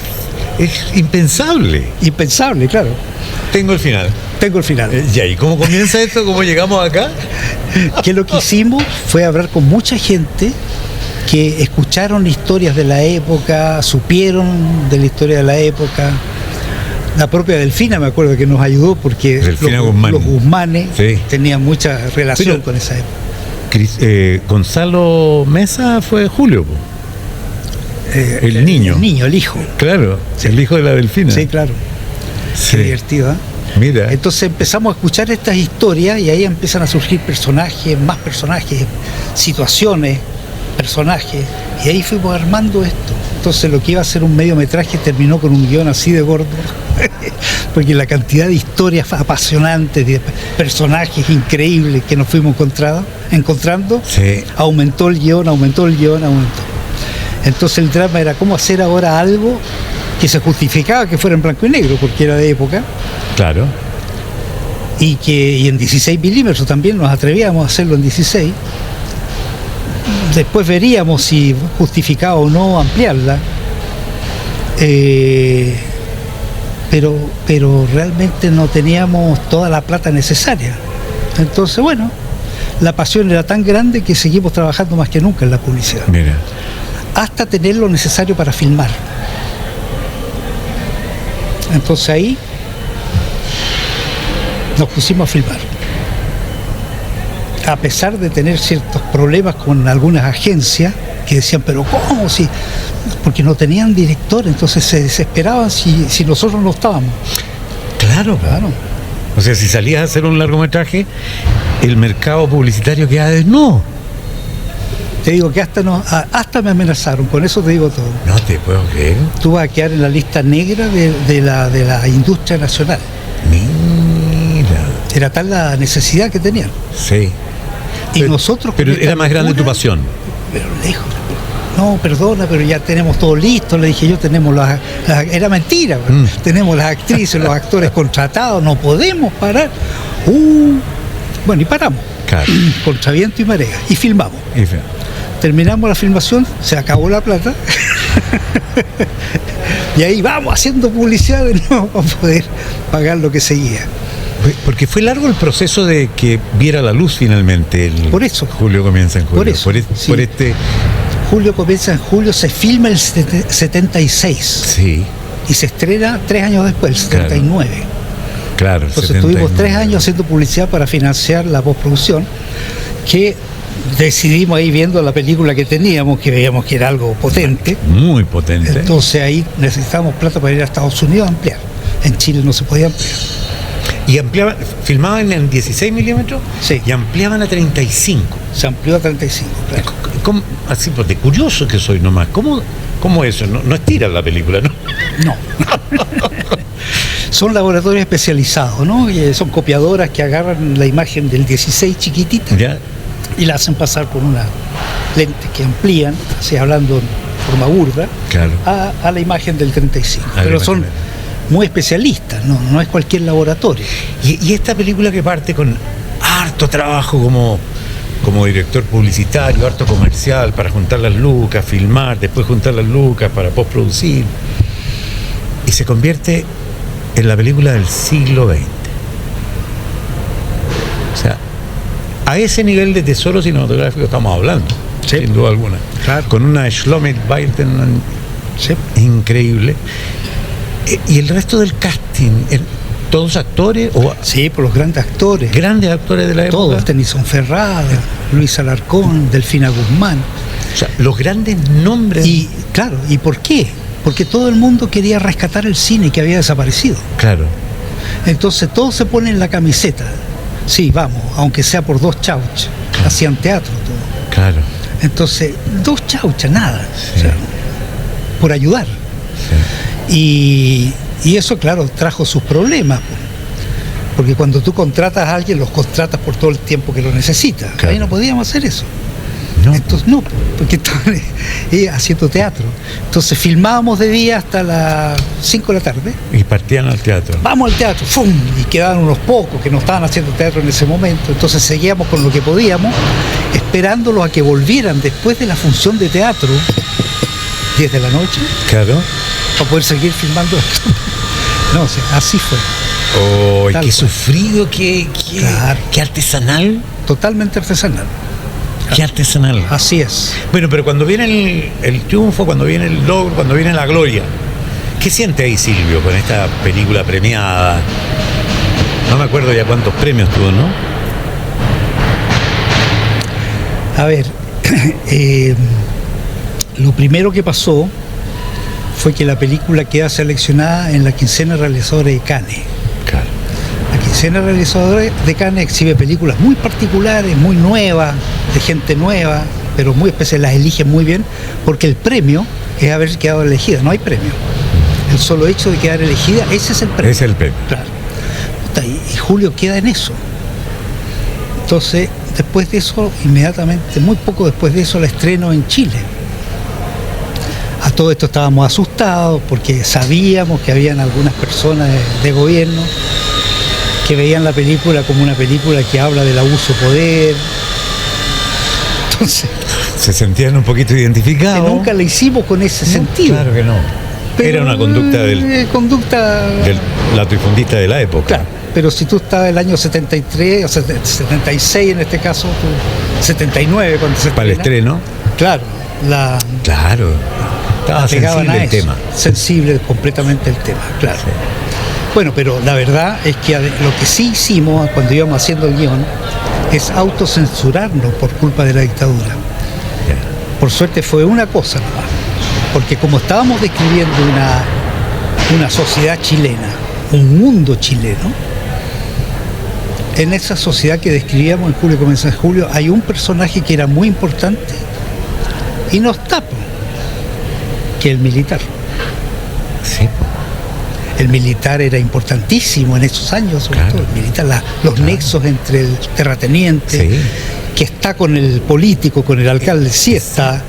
impensable. Impensable, claro. Tengo el final. Ya, ¿y cómo comienza esto? ¿Cómo llegamos acá? Que lo que hicimos fue hablar con mucha gente que escucharon historias de la época, supieron de la historia de la época. La propia Delfina, me acuerdo que nos ayudó porque los Guzmanes tenían mucha relación con esa época. Gonzalo Mesa fue Julio, el niño. El niño, el hijo. Claro, sí. El hijo de la Delfina. Sí, claro. Sí. Qué divertido, ¿eh? Mira. Entonces empezamos a escuchar estas historias y ahí empiezan a surgir personajes, más personajes, situaciones, personajes, y ahí fuimos armando esto. Entonces lo que iba a ser un mediometraje terminó con un guión así de gordo, porque la cantidad de historias apasionantes, de personajes increíbles que nos fuimos encontrando, sí. aumentó el guión. Entonces el drama era cómo hacer ahora algo que se justificaba que fuera en blanco y negro, porque era de época. Claro. Y en 16 milímetros también nos atrevíamos a hacerlo en 16. después veríamos si justificaba o no ampliarla, pero realmente no teníamos toda la plata necesaria. Entonces, bueno, la pasión era tan grande que seguimos trabajando más que nunca en la publicidad. Mira. Hasta tener lo necesario para filmar. Entonces ahí nos pusimos a filmar. A pesar de tener ciertos problemas con algunas agencias que decían, pero ¿cómo? Si, porque no tenían director, entonces se desesperaban si nosotros no estábamos. Claro. O sea, si salías a hacer un largometraje, el mercado publicitario quedaba desnudo. Te digo que hasta me amenazaron, con eso te digo todo. No te puedo creer. Tú vas a quedar en la lista negra de la industria nacional. Mira. Era tal la necesidad que tenían. Sí. Y nosotros... Pero era más grande tu pasión. Pero lejos. No, perdona, pero ya tenemos todo listo. Le dije yo, tenemos era mentira. Tenemos las actrices, los actores contratados, no podemos parar. Bueno, y paramos. Claro. Contra viento y marea. Y filmamos. Terminamos la filmación, se acabó la plata. Y ahí vamos haciendo publicidad de nuevo para poder pagar lo que seguía. Porque fue largo el proceso de que viera la luz finalmente. Por eso. Julio comienza en julio. Por eso. Por este... Julio comienza en julio, se filma el 76. Sí. Y se estrena 3 años después, el 79. Claro. Entonces 79. tuvimos 3 años haciendo publicidad para financiar la postproducción, que decidimos ahí viendo la película que teníamos, que veíamos que era algo potente. Muy potente. Entonces ahí necesitábamos plata para ir a Estados Unidos a ampliar. En Chile no se podía ampliar. Y ampliaban, filmaban en 16 milímetros, sí, y ampliaban a 35. Se amplió a 35, claro. ¿Cómo? Así, pues de curioso que soy nomás. ¿Cómo eso? No estiran la película, ¿no? No. Son laboratorios especializados, ¿no? Y son copiadoras que agarran la imagen del 16 chiquitita, ¿ya?, y la hacen pasar por una lente que amplían, así hablando en forma burda, claro, a la imagen del 35. Pero son muy especialistas, no es cualquier laboratorio. Y esta película que parte con harto trabajo como director publicitario, harto comercial, para juntar las lucas, filmar, después juntar las lucas para postproducir, y se convierte en la película del siglo XX. O sea, a ese nivel de tesoro cinematográfico estamos hablando, sí, sin duda alguna. Claro. Con una Schlomit-Weilten, sí, increíble. ¿Y el resto del casting? ¿Todos actores? Sí, por los grandes actores. Grandes actores de la época. Todos, Tennyson Ferrada, Luis Alarcón, Delfina Guzmán. O sea, los grandes nombres. Y claro, ¿y por qué? Porque todo el mundo quería rescatar el cine que había desaparecido. Claro. Entonces todos se ponen la camiseta. Sí, vamos, aunque sea por 2 chauchas. Claro. Hacían teatro todo. Claro. Entonces, 2 chauchas, nada. Sí. O sea, por ayudar. Sí. Y eso, claro, trajo sus problemas. Porque cuando tú contratas a alguien, los contratas por todo el tiempo que lo necesita. Claro. Ahí no podíamos hacer eso. No. Entonces, no, porque estaban haciendo teatro. Entonces filmábamos de día hasta las 5 de la tarde. Y partían al teatro. Vamos al teatro, ¡fum! Y quedaban unos pocos que no estaban haciendo teatro en ese momento. Entonces seguíamos con lo que podíamos, esperándolos a que volvieran después de la función de teatro, 10 de la noche. Claro. Para poder seguir filmando esto. No, o sea, así fue. Oh, qué sufrido, qué artesanal. Totalmente artesanal. Qué artesanal. Así es. Bueno, pero cuando viene el triunfo, cuando viene el logro, cuando viene la gloria, ¿qué siente ahí Silvio con esta película premiada? No me acuerdo ya cuántos premios tuvo, ¿no? A ver, lo primero que pasó fue que la película queda seleccionada en la quincena realizadora de Cannes. Claro. La quincena realizadora de Cannes exhibe películas muy particulares, muy nuevas, de gente nueva, pero muy especial, las eligen muy bien, porque el premio es haber quedado elegida, no hay premio. El solo hecho de quedar elegida, ese es el premio. Es el premio. Claro. Y Julio queda en eso. Entonces, después de eso, inmediatamente, muy poco después de eso, la estreno en Chile. A todo esto estábamos asustados porque sabíamos que habían algunas personas de gobierno que veían la película como una película que habla del abuso de poder. Entonces, se sentían un poquito identificados. Que nunca le hicimos con ese sentido. Claro que no. Pero, era una conducta del latifundista de la época. Claro, pero si tú estabas el año 73, o 76 en este caso, 79 cuando se para el estreno. Claro, claro. Estaba sensible el tema. Sensible completamente el tema, claro. Sí. Bueno, pero la verdad es que lo que sí hicimos cuando íbamos haciendo el guión es autocensurarnos por culpa de la dictadura. Yeah. Por suerte fue una cosa nomás, porque como estábamos describiendo una sociedad chilena, un mundo chileno, en esa sociedad que describíamos en Julio Comienza en Julio, hay un personaje que era muy importante y no está, que el militar. Sí. El militar era importantísimo en esos años, sobre todo el militar, los nexos entre el terrateniente, que está con el político, con el alcalde, sí está,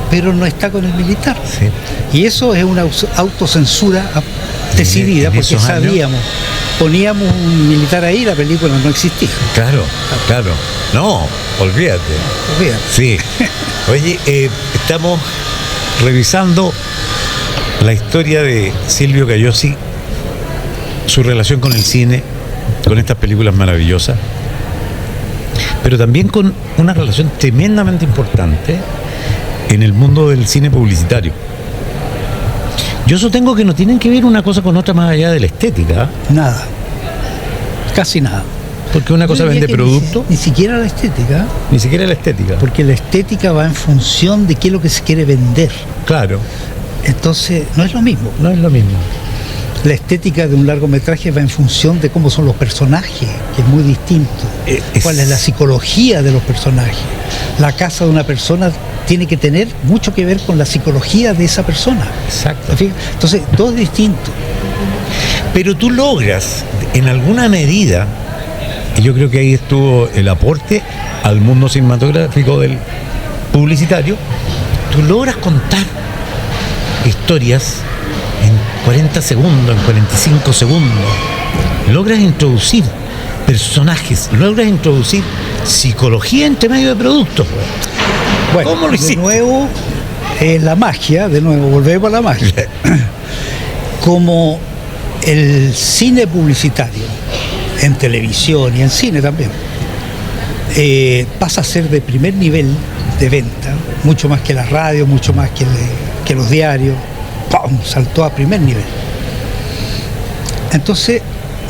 pero no está con el militar. Sí. Y eso es una autocensura decidida, porque sabíamos, poníamos un militar ahí, la película no existía. Claro. No, olvídate. Sí. Oye, estamos revisando la historia de Silvio Cayosi, su relación con el cine, con estas películas maravillosas, pero también con una relación tremendamente importante en el mundo del cine publicitario. Yo sostengo que no tienen que ver una cosa con otra más allá de la estética. Nada, casi nada. Porque una cosa vende producto. Ni siquiera la estética. Ni siquiera la estética. Porque la estética va en función de qué es lo que se quiere vender. Claro. Entonces, no es lo mismo. No es lo mismo. La estética de un largometraje va en función de cómo son los personajes, que es muy distinto. ¿Cuál es la psicología de los personajes? La casa de una persona tiene que tener mucho que ver con la psicología de esa persona. Exacto. Entonces, todo es distinto. Pero tú logras, en alguna medida, y yo creo que ahí estuvo el aporte al mundo cinematográfico del publicitario, tú logras contar historias en 40 segundos, en 45 segundos. Logras introducir personajes, logras introducir psicología entre medio de productos. Bueno, ¿cómo lo hiciste? De nuevo, la magia, volvemos a la magia. Como el cine publicitario, en televisión y en cine también, pasa a ser de primer nivel de venta, mucho más que la radio, mucho más que los diarios. ¡Pum! Saltó a primer nivel. Entonces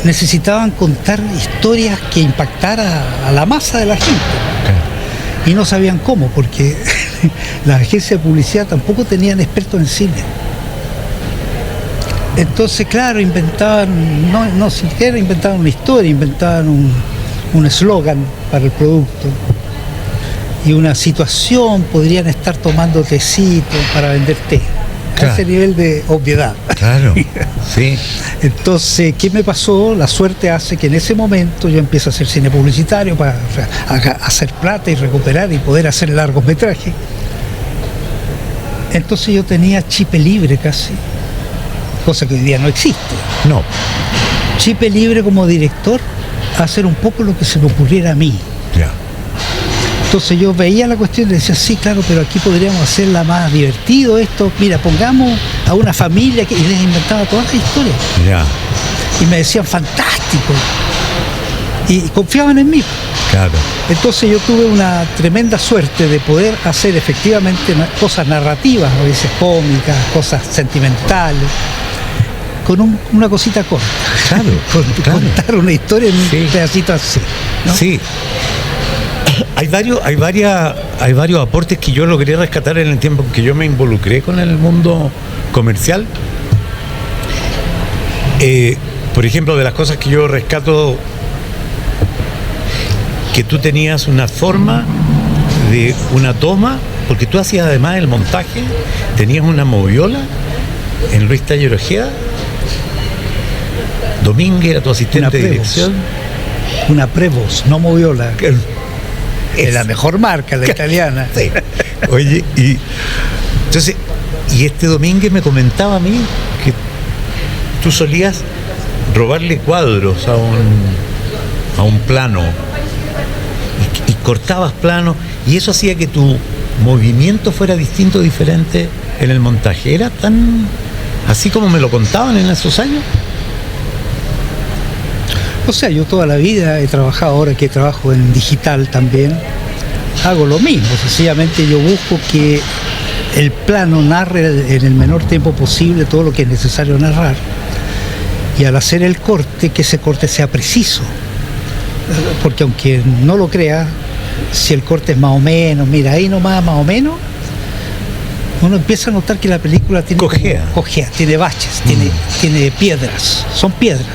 necesitaban contar historias que impactaran a la masa de la gente. Y no sabían cómo, porque las agencias de publicidad tampoco tenían expertos en cine. Entonces, claro, inventaban, no siquiera inventaban una historia, inventaban un eslogan para el producto y una situación, podrían estar tomando tecito para vender té. Claro. A ese nivel de obviedad. Claro, sí. Entonces, ¿qué me pasó? La suerte hace que en ese momento yo empiezo a hacer cine publicitario para hacer plata y recuperar y poder hacer largometrajes. Entonces yo tenía chipe libre casi, cosa que hoy día no existe. No. Chipe libre como director a hacer un poco lo que se me ocurriera a mí. Ya. Entonces yo veía la cuestión y decía, sí, claro, pero aquí podríamos hacerla más divertido esto. Mira, pongamos a una familia y les inventaba todas las historias. Ya. Y me decían, fantástico. Y confiaban en mí. Claro. Entonces yo tuve una tremenda suerte de poder hacer efectivamente cosas narrativas, a veces cómicas, cosas sentimentales, con una cosita corta. Claro. Contar una historia en un pedacito así, ¿no? Sí. Hay varios aportes que yo logré rescatar en el tiempo en que yo me involucré con el mundo comercial. Por ejemplo, de las cosas que yo rescato, que tú tenías una forma de una toma, porque tú hacías además el montaje, tenías una moviola en Luis Taller Ojeda, Domínguez era tu asistente de dirección. Una Prevost, no moviola. Es la mejor marca, la italiana. Sí. Oye, y este Domínguez me comentaba a mí que tú solías robarle cuadros a un plano y cortabas planos, y eso hacía que tu movimiento fuera distinto, diferente en el montaje. ¿Era tan así como me lo contaban en esos años? O sea, yo toda la vida he trabajado, ahora que trabajo en digital también, hago lo mismo. Sencillamente yo busco que el plano narre en el menor tiempo posible todo lo que es necesario narrar. Y al hacer el corte, que ese corte sea preciso. Porque aunque no lo crea, si el corte es más o menos, mira, ahí nomás más o menos, uno empieza a notar que la película tiene cojea, tiene baches, tiene piedras, son piedras.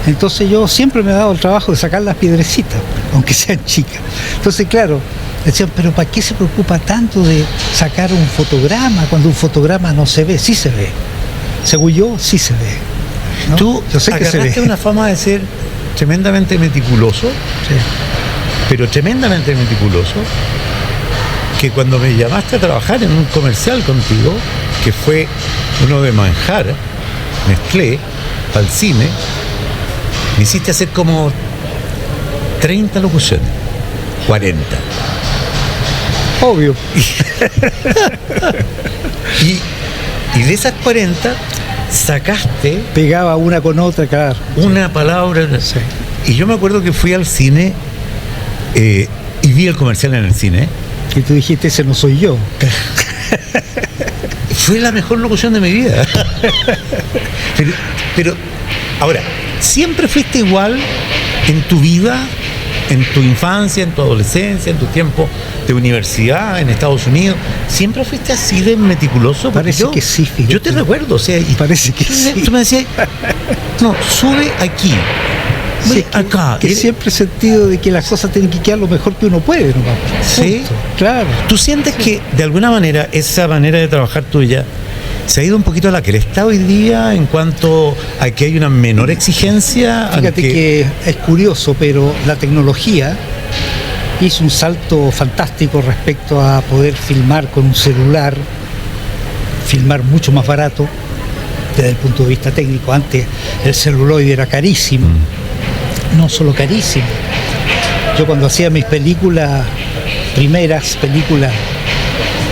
Entonces yo siempre me he dado el trabajo de sacar las piedrecitas, aunque sean chicas. Entonces, claro, decían, pero ¿para qué se preocupa tanto de sacar un fotograma cuando un fotograma no se ve? Sí se ve. Según yo, sí se ve, ¿no? Tú agarraste una fama de ser tremendamente meticuloso, Sí. pero tremendamente meticuloso, que cuando me llamaste a trabajar en un comercial contigo, que fue uno de Manjar, Nestlé, para el cine, me hiciste hacer como 30 locuciones, 40. Obvio. Y de esas 40 sacaste Pegaba una con otra, claro. una palabra. Sí. Y yo me acuerdo que fui al cine y vi el comercial en el cine. Y tú dijiste, ese no soy yo. Fue la mejor locución de mi vida. Pero ahora, ¿siempre fuiste igual en tu vida, en tu infancia, en tu adolescencia, en tu tiempo de universidad en Estados Unidos? ¿Siempre fuiste así de meticuloso? Porque Parece que sí, fíjate. Yo te recuerdo, o sea, y Parece que sí. tú me decías, no, sube aquí. Sí, acá. que siempre he sentido de que las cosas tienen que quedar lo mejor que uno puede, ¿no? Sí. Punto. Claro. ¿Tú sientes que de alguna manera esa manera de trabajar tuya se ha ido un poquito a la cresta hoy día en cuanto a que hay una menor exigencia? Fíjate que es curioso, pero la tecnología hizo un salto fantástico respecto a poder filmar con un celular, filmar mucho más barato desde el punto de vista técnico. Antes el celuloide era carísimo, no solo carísimo. Yo cuando hacía mis películas, primeras películas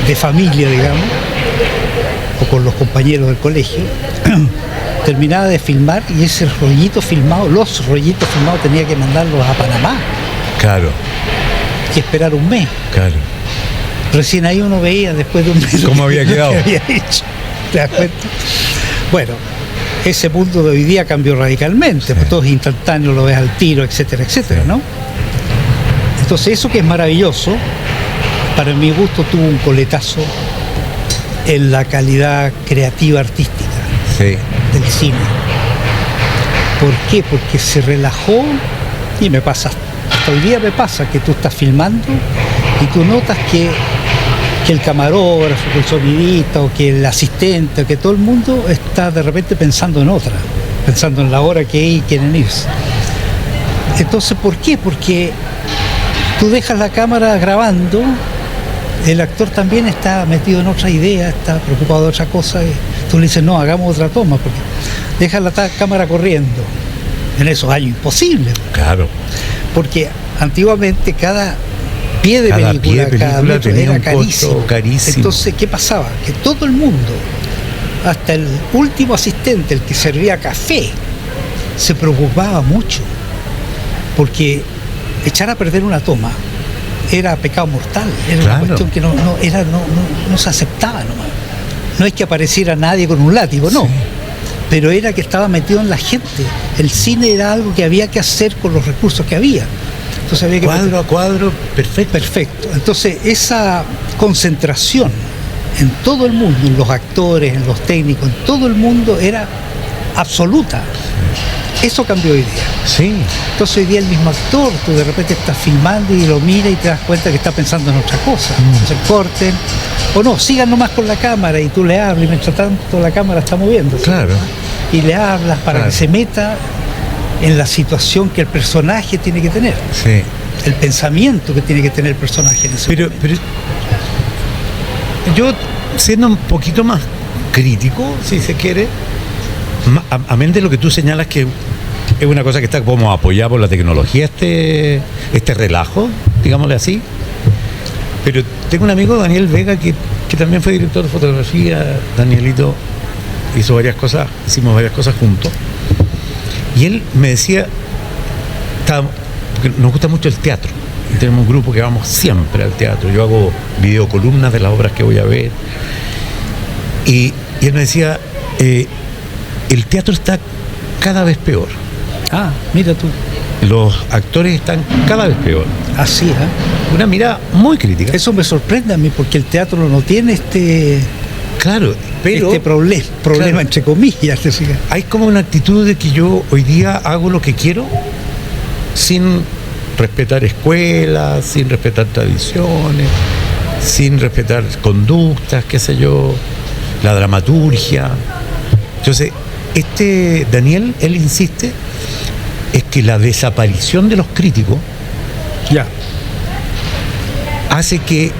de familia, digamos, o con los compañeros del colegio, terminaba de filmar y ese rollito filmado, los rollitos filmados tenía que mandarlos a Panamá. Claro. Y esperar un mes. Claro. Recién ahí uno veía después de un mes ¿Cómo había quedado? que había hecho. ¿Te das cuenta? Bueno, ese mundo de hoy día cambió radicalmente, Sí. pues todo es instantáneo, lo ves al tiro, etcétera, etcétera, Sí. ¿no? Entonces eso que es maravilloso, para mi gusto tuvo un coletazo en la calidad creativa artística Sí. del cine. ¿Por qué? Porque se relajó y me pasa, hasta hoy día me pasa que tú estás filmando y tú notas que el camarógrafo, que el sonidista o que el asistente, que todo el mundo está de repente pensando en otra, pensando en la hora que hay y quieren irse. Entonces, ¿por qué? Porque tú dejas la cámara grabando, el actor también está metido en otra idea, está preocupado de otra cosa, y tú le dices, no, hagamos otra toma, porque dejas la cámara corriendo. En esos años imposible, Claro. porque antiguamente cada pie de Cada película, pie de película cada metro tenía era un costo carísimo. carísimo. Entonces, ¿qué pasaba? Que todo el mundo, hasta el último asistente, el que servía café, se preocupaba mucho, porque echar a perder una toma era pecado mortal, era Claro. una cuestión que no se aceptaba nomás. No es que apareciera nadie con un látigo, no. Sí. Pero era que estaba metido en la gente. El cine era algo que había que hacer con los recursos que había. Entonces había que Cuadro a cuadro, perfecto. Perfecto. Entonces esa concentración en todo el mundo, en los actores, en los técnicos, en todo el mundo era absoluta. Eso cambió hoy día. Sí. Entonces hoy día el mismo actor, tú de repente estás filmando y lo mira y te das cuenta que está pensando en otra cosa. Entonces corten, o no, sigan nomás con la cámara y tú le hablas y mientras tanto la cámara está moviéndose. Claro. Y le hablas para Claro. que se meta en la situación que el personaje tiene que tener, Sí. el pensamiento que tiene que tener el personaje en ese Pero yo, siendo un poquito más crítico, si se quiere, amén de lo que tú señalas que es una cosa que está como apoyada por la tecnología, este relajo, digámosle así, pero tengo un amigo, Daniel Vega, que también fue director de fotografía. Danielito hizo varias cosas, hicimos varias cosas juntos. Y él me decía, porque nos gusta mucho el teatro. Tenemos un grupo que vamos siempre al teatro. Yo hago videocolumnas de las obras que voy a ver. Y él me decía, el teatro está cada vez peor. Ah, mira tú. Los actores están cada vez peor. Así, ¿eh? Una mirada muy crítica. Eso me sorprende a mí porque el teatro no tiene Claro, pero este problema claro, entre comillas. ¿Te fijas? hay como una actitud de que yo hoy día hago lo que quiero sin respetar escuelas, sin respetar tradiciones, sin respetar conductas, qué sé yo, la dramaturgia. Entonces, Daniel, él insiste, es que la desaparición de los críticos Ya. hace que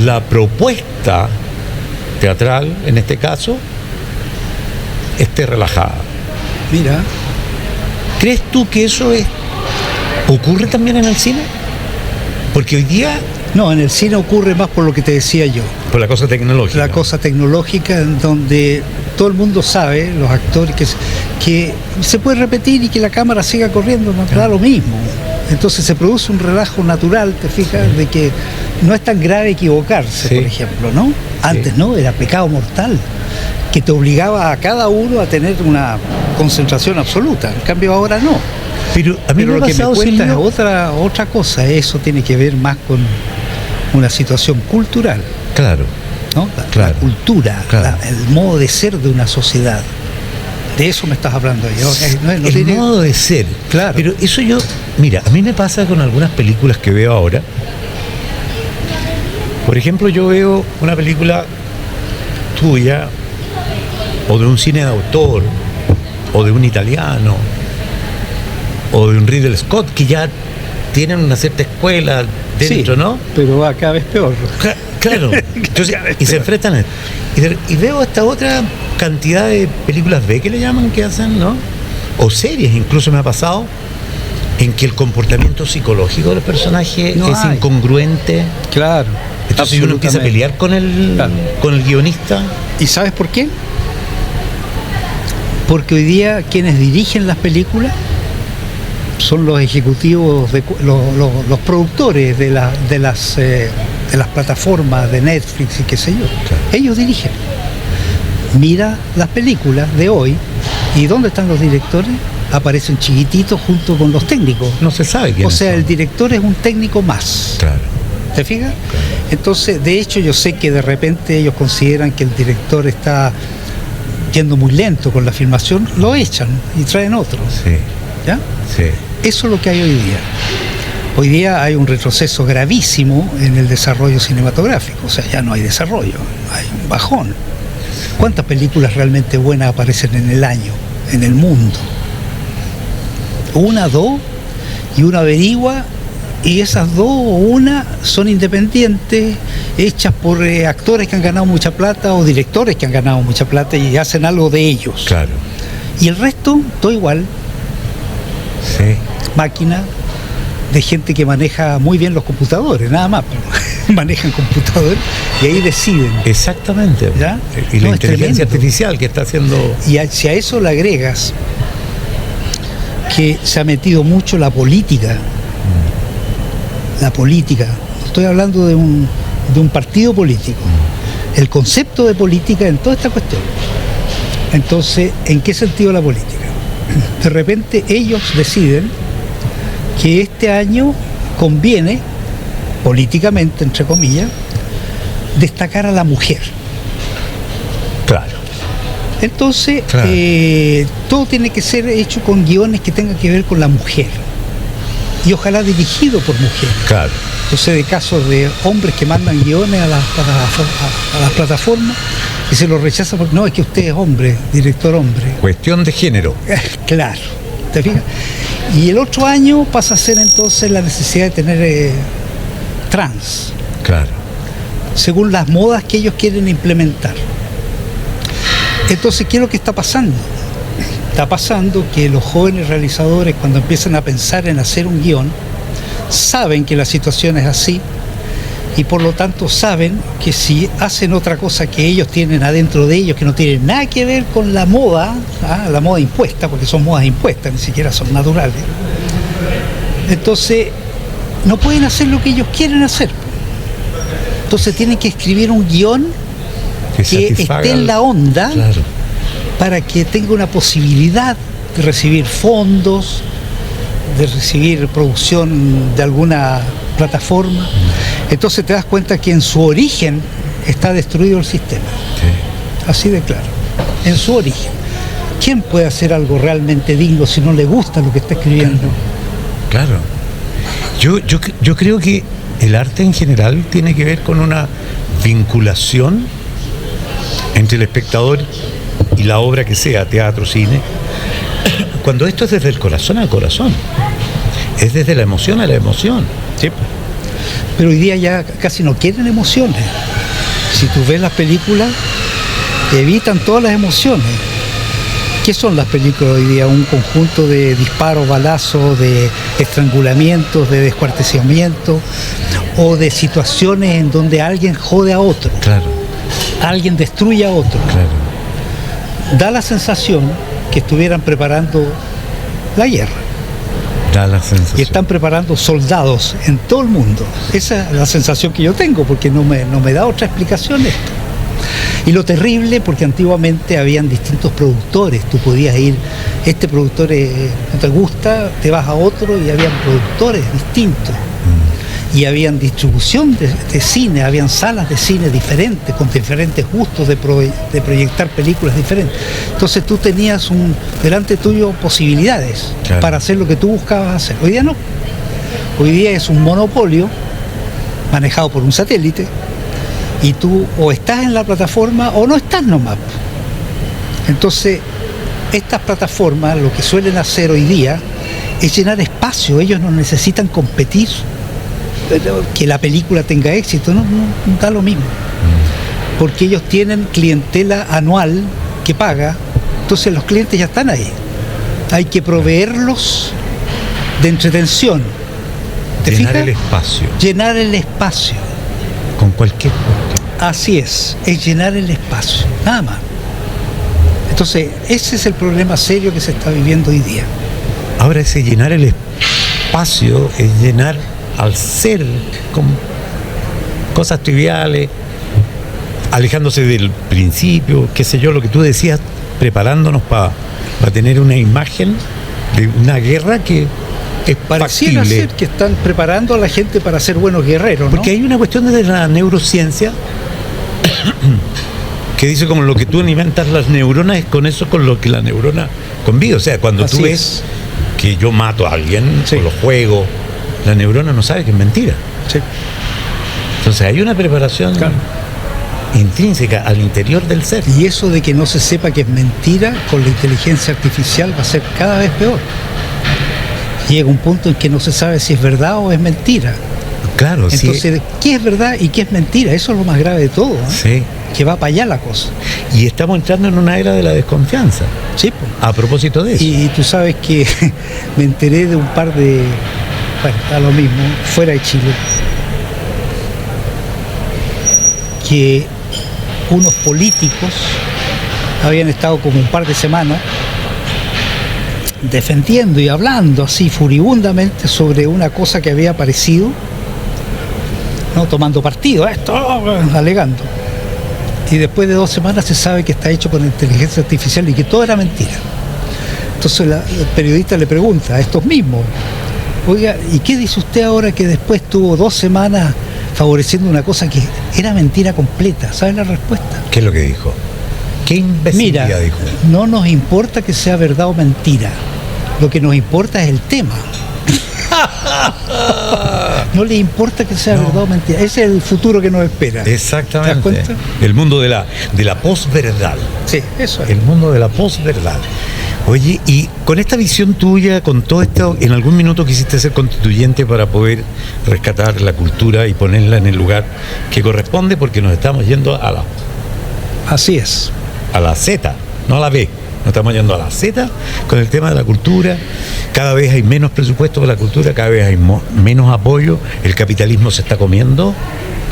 la propuesta teatral, en este caso, esté relajada. Mira. ¿Crees tú que eso ocurre también en el cine? Porque hoy día, No, en el cine ocurre más por lo que te decía yo. por la cosa tecnológica. La cosa tecnológica en donde todo el mundo sabe, los actores, que se puede repetir y que la cámara siga corriendo, no da lo mismo. Entonces se produce un relajo natural, te fijas, de que no es tan grave equivocarse, Sí. por ejemplo, ¿no? Antes no, era pecado mortal, que te obligaba a cada uno a tener una concentración absoluta. En cambio ahora no. Pero a mí Pero me lo ha que me pasado, cuentas es Silvio, otra cosa, eso tiene que ver más con una situación cultural, claro, ¿no? Claro. La cultura, Claro. el modo de ser de una sociedad. De eso me estás hablando yo. No el tiene- modo de ser. Claro. Pero eso mira, a mí me pasa con algunas películas que veo ahora. Por ejemplo, yo veo una película tuya, o de un cine de autor, o de un italiano, o de un Ridley Scott, que ya tienen una cierta escuela dentro, Sí, ¿no? pero va cada vez peor. Claro. Entonces, y se enfrentan a esto. Y veo esta otra cantidad de películas B que le llaman, que hacen, ¿no? O series, incluso me ha pasado, en que el comportamiento psicológico del personaje No es hay. incongruente. Claro. Entonces uno empieza a pelear con Claro. con el guionista. ¿Y sabes por qué? Porque hoy día quienes dirigen las películas son los ejecutivos, los productores de las plataformas de Netflix y qué sé yo. Claro. Ellos dirigen. Mira las películas de hoy y ¿dónde están los directores? Aparecen chiquititos junto con los técnicos. No se sabe quién O sea, son. el director es un técnico más. Claro. ¿Te fijas? Entonces, de hecho, yo sé que de repente ellos consideran que el director está yendo muy lento con la filmación, lo echan y traen otro. Sí, ¿Ya? sí. Eso es lo que hay hoy día. Hoy día hay un retroceso gravísimo en el desarrollo cinematográfico. O sea, ya no hay desarrollo, hay un bajón. ¿Cuántas películas realmente buenas aparecen en el año, en el mundo? Una, dos, y uno averigua, y esas dos o una son independientes, hechas por actores que han ganado mucha plata o directores que han ganado mucha plata y hacen algo de ellos. Claro. Y el resto, todo igual, Sí. máquina de gente que maneja muy bien los computadores, nada más, pero manejan computadores y ahí deciden. Exactamente. ¿Ya? Y la No, es inteligencia tremendo. artificial que está haciendo. Y si a eso le agregas que se ha metido mucho la política, no estoy hablando de un partido político, el concepto de política en toda esta cuestión. Entonces, ¿en qué sentido la política? De repente ellos deciden que este año conviene, políticamente, entre comillas, destacar a la mujer. Claro. Entonces, Claro. todo tiene que ser hecho con guiones que tengan que ver con la mujer. Y ojalá dirigido por mujeres. Claro. Yo sé de casos de hombres que mandan guiones a las plataformas y se los rechazan porque no, es que usted es hombre, director hombre. Cuestión de género. Claro, ¿te fijas? Y el otro año pasa a ser entonces la necesidad de tener trans, Claro. según las modas que ellos quieren implementar. Entonces, ¿qué es lo que está pasando? Está pasando que los jóvenes realizadores, cuando empiezan a pensar en hacer un guión, saben que la situación es así y por lo tanto saben que si hacen otra cosa que ellos tienen adentro de ellos, que no tienen nada que ver con la moda impuesta, porque son modas impuestas, ni siquiera son naturales, entonces no pueden hacer lo que ellos quieren hacer. Entonces tienen que escribir un guión que esté en la onda, claro, para que tenga una posibilidad de recibir fondos, de recibir producción de alguna plataforma. Entonces te das cuenta que en su origen está destruido el sistema. Sí. Así de claro, en su origen. ¿Quién puede hacer algo realmente digno si no le gusta lo que está escribiendo? Claro. Yo creo que el arte en general tiene que ver con una vinculación entre el espectador y la obra que sea, teatro, cine, cuando esto es desde el corazón al corazón, es desde la emoción a la emoción. Sí. Pero hoy día ya casi no quieren emociones. Si tú ves las películas, evitan todas las emociones. ¿Qué son las películas hoy día? Un conjunto de disparos, balazos, de estrangulamientos, de descuartizamientos, o de situaciones en donde alguien jode a otro. Claro. Alguien destruye a otro. Claro. Da la sensación que estuvieran preparando la guerra. Da la sensación. Y están preparando soldados en todo el mundo. Esa es la sensación que yo tengo, porque no me da otra explicación esto. Y lo terrible, porque antiguamente habían distintos productores. Tú podías ir, este productor no te gusta, te vas a otro, y habían productores distintos. Y habían distribución de cine, habían salas de cine diferentes, con diferentes gustos de proyectar películas diferentes. Entonces tú tenías delante tuyo posibilidades, claro, para hacer lo que tú buscabas hacer. Hoy día no. Hoy día es un monopolio manejado por un satélite, y tú o estás en la plataforma o no estás nomás. Entonces, estas plataformas lo que suelen hacer hoy día es llenar espacio. Ellos no necesitan competir, que la película tenga éxito, no da lo mismo, porque ellos tienen clientela anual que paga. Entonces los clientes ya están ahí, hay que proveerlos de entretención. Llenar el espacio. Llenar el espacio. Con cualquier cuestión. Así es llenar el espacio, nada más. Entonces, ese es el problema serio que se está viviendo hoy día. Ahora, ese llenar el espacio es llenar al ser con cosas triviales, alejándose del principio, qué sé yo, lo que tú decías, preparándonos para tener una imagen de una guerra que es pareciera factible. Ser que están preparando a la gente para ser buenos guerreros, ¿no? Porque hay una cuestión de la neurociencia que dice como lo que tú alimentas las neuronas es con eso con lo que la neurona convive. O sea, cuando así tú ves que yo mato a alguien, sí, o lo juego, la neurona no sabe que es mentira. Sí. Entonces hay una preparación, claro, intrínseca al interior del ser. Y eso de que no se sepa que es mentira, con la inteligencia artificial va a ser cada vez peor. Llega un punto en que no se sabe si es verdad o es mentira. Claro, entonces, sí. ¿Qué es verdad y qué es mentira? Eso es lo más grave de todo, ¿eh? Sí. Que va para allá la cosa. Y estamos entrando en una era de la desconfianza. Sí, pues. A propósito de eso. Y tú sabes que me enteré de un par de... Bueno, está lo mismo, fuera de Chile, que unos políticos habían estado como un par de semanas defendiendo y hablando así furibundamente sobre una cosa que había aparecido, no tomando partido, alegando. Y después de 2 semanas se sabe que está hecho con inteligencia artificial y que todo era mentira. Entonces el periodista le pregunta a estos mismos: oiga, ¿y qué dice usted ahora que después tuvo 2 semanas favoreciendo una cosa que era mentira completa? ¿Sabe la respuesta? ¿Qué es lo que dijo? ¿Qué imbecilidad dijo? No nos importa que sea verdad o mentira. Lo que nos importa es el tema. No le importa que sea verdad o mentira. Ese es el futuro que nos espera. Exactamente. ¿Te das cuenta? El mundo de la posverdad. Sí, eso es. El mundo de la posverdad. Oye, y con esta visión tuya, con todo esto, en algún minuto quisiste ser constituyente para poder rescatar la cultura y ponerla en el lugar que corresponde, porque nos estamos yendo a la... Así es. A la Z, no a la B. Nos estamos yendo a la Z con el tema de la cultura. Cada vez hay menos presupuesto para la cultura, cada vez hay menos apoyo. El capitalismo se está comiendo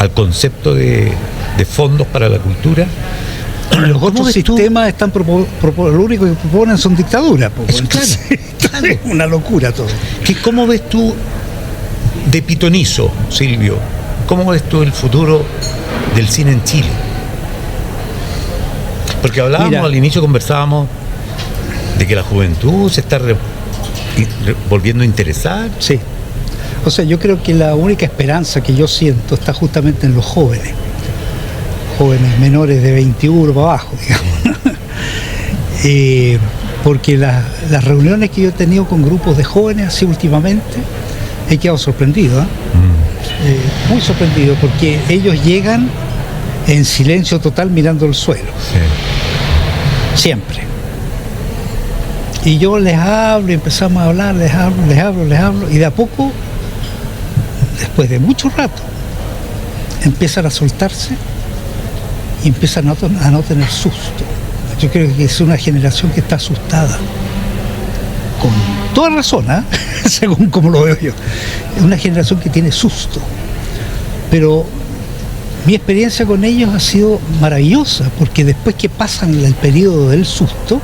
al concepto de fondos para la cultura. Los otros sistemas están lo único que proponen son dictaduras. Entonces, claro. Es una locura todo. ¿Cómo ves tú, de pitonizo, Silvio, cómo ves tú el futuro del cine en Chile? Porque hablábamos al inicio, conversábamos de que la juventud se está volviendo a interesar. Sí. O sea, yo creo que la única esperanza que yo siento está justamente en los jóvenes menores de 21 para abajo, digamos. Porque las reuniones que yo he tenido con grupos de jóvenes así últimamente, he quedado sorprendido, muy sorprendido, porque ellos llegan en silencio total mirando el suelo. Sí. Siempre. Y yo les hablo, y empezamos a hablar, les hablo, y de a poco, después de mucho rato, empiezan a soltarse y empiezan a no tener susto. Yo creo que es una generación que está asustada, con toda razón, según como lo veo yo. Es una generación que tiene susto. Pero mi experiencia con ellos ha sido maravillosa, porque después que pasan el periodo del susto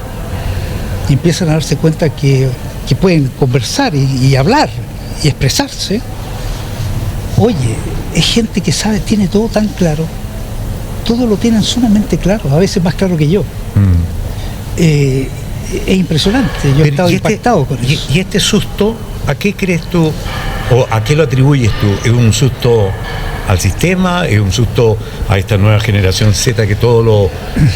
y empiezan a darse cuenta que pueden conversar y hablar y expresarse, oye, es gente que sabe, tiene todo tan claro, todo lo tienen sumamente claro, a veces más claro que yo. Es impresionante, yo he estado impactado con eso. ¿Y este susto, a qué crees tú, o a qué lo atribuyes tú? ¿Es un susto al sistema? ¿Es un susto a esta nueva generación Z que todo lo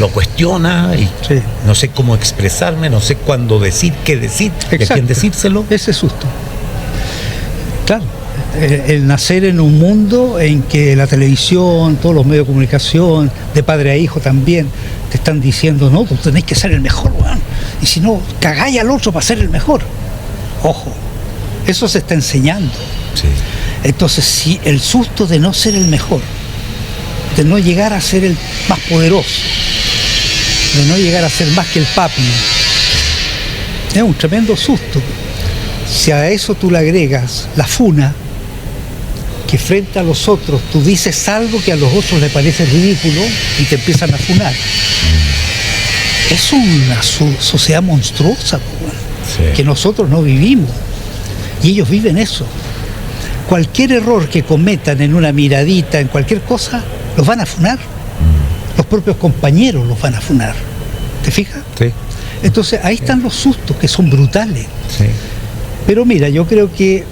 cuestiona? Y sí. No sé cómo expresarme, no sé cuándo decir, qué decir, y a quién decírselo. Ese susto. Claro. El nacer en un mundo en que la televisión, todos los medios de comunicación, de padre a hijo también, te están diciendo, no, tú tenés que ser el mejor, weón. Y si no, cagáis al otro para ser el mejor. Ojo, eso se está enseñando. Sí. Entonces, si el susto de no ser el mejor, de no llegar a ser el más poderoso, de no llegar a ser más que el papi, es un tremendo susto. Si a eso tú le agregas la funa, que frente a los otros tú dices algo que a los otros les parece ridículo y te empiezan a funar. Es una sociedad monstruosa, sí, que nosotros no vivimos y ellos viven eso. Cualquier error que cometan en una miradita, en cualquier cosa, los van a funar. Los propios compañeros los van a funar. ¿Te fijas? Sí. Entonces ahí están los sustos que son brutales. Sí. Pero mira, yo creo que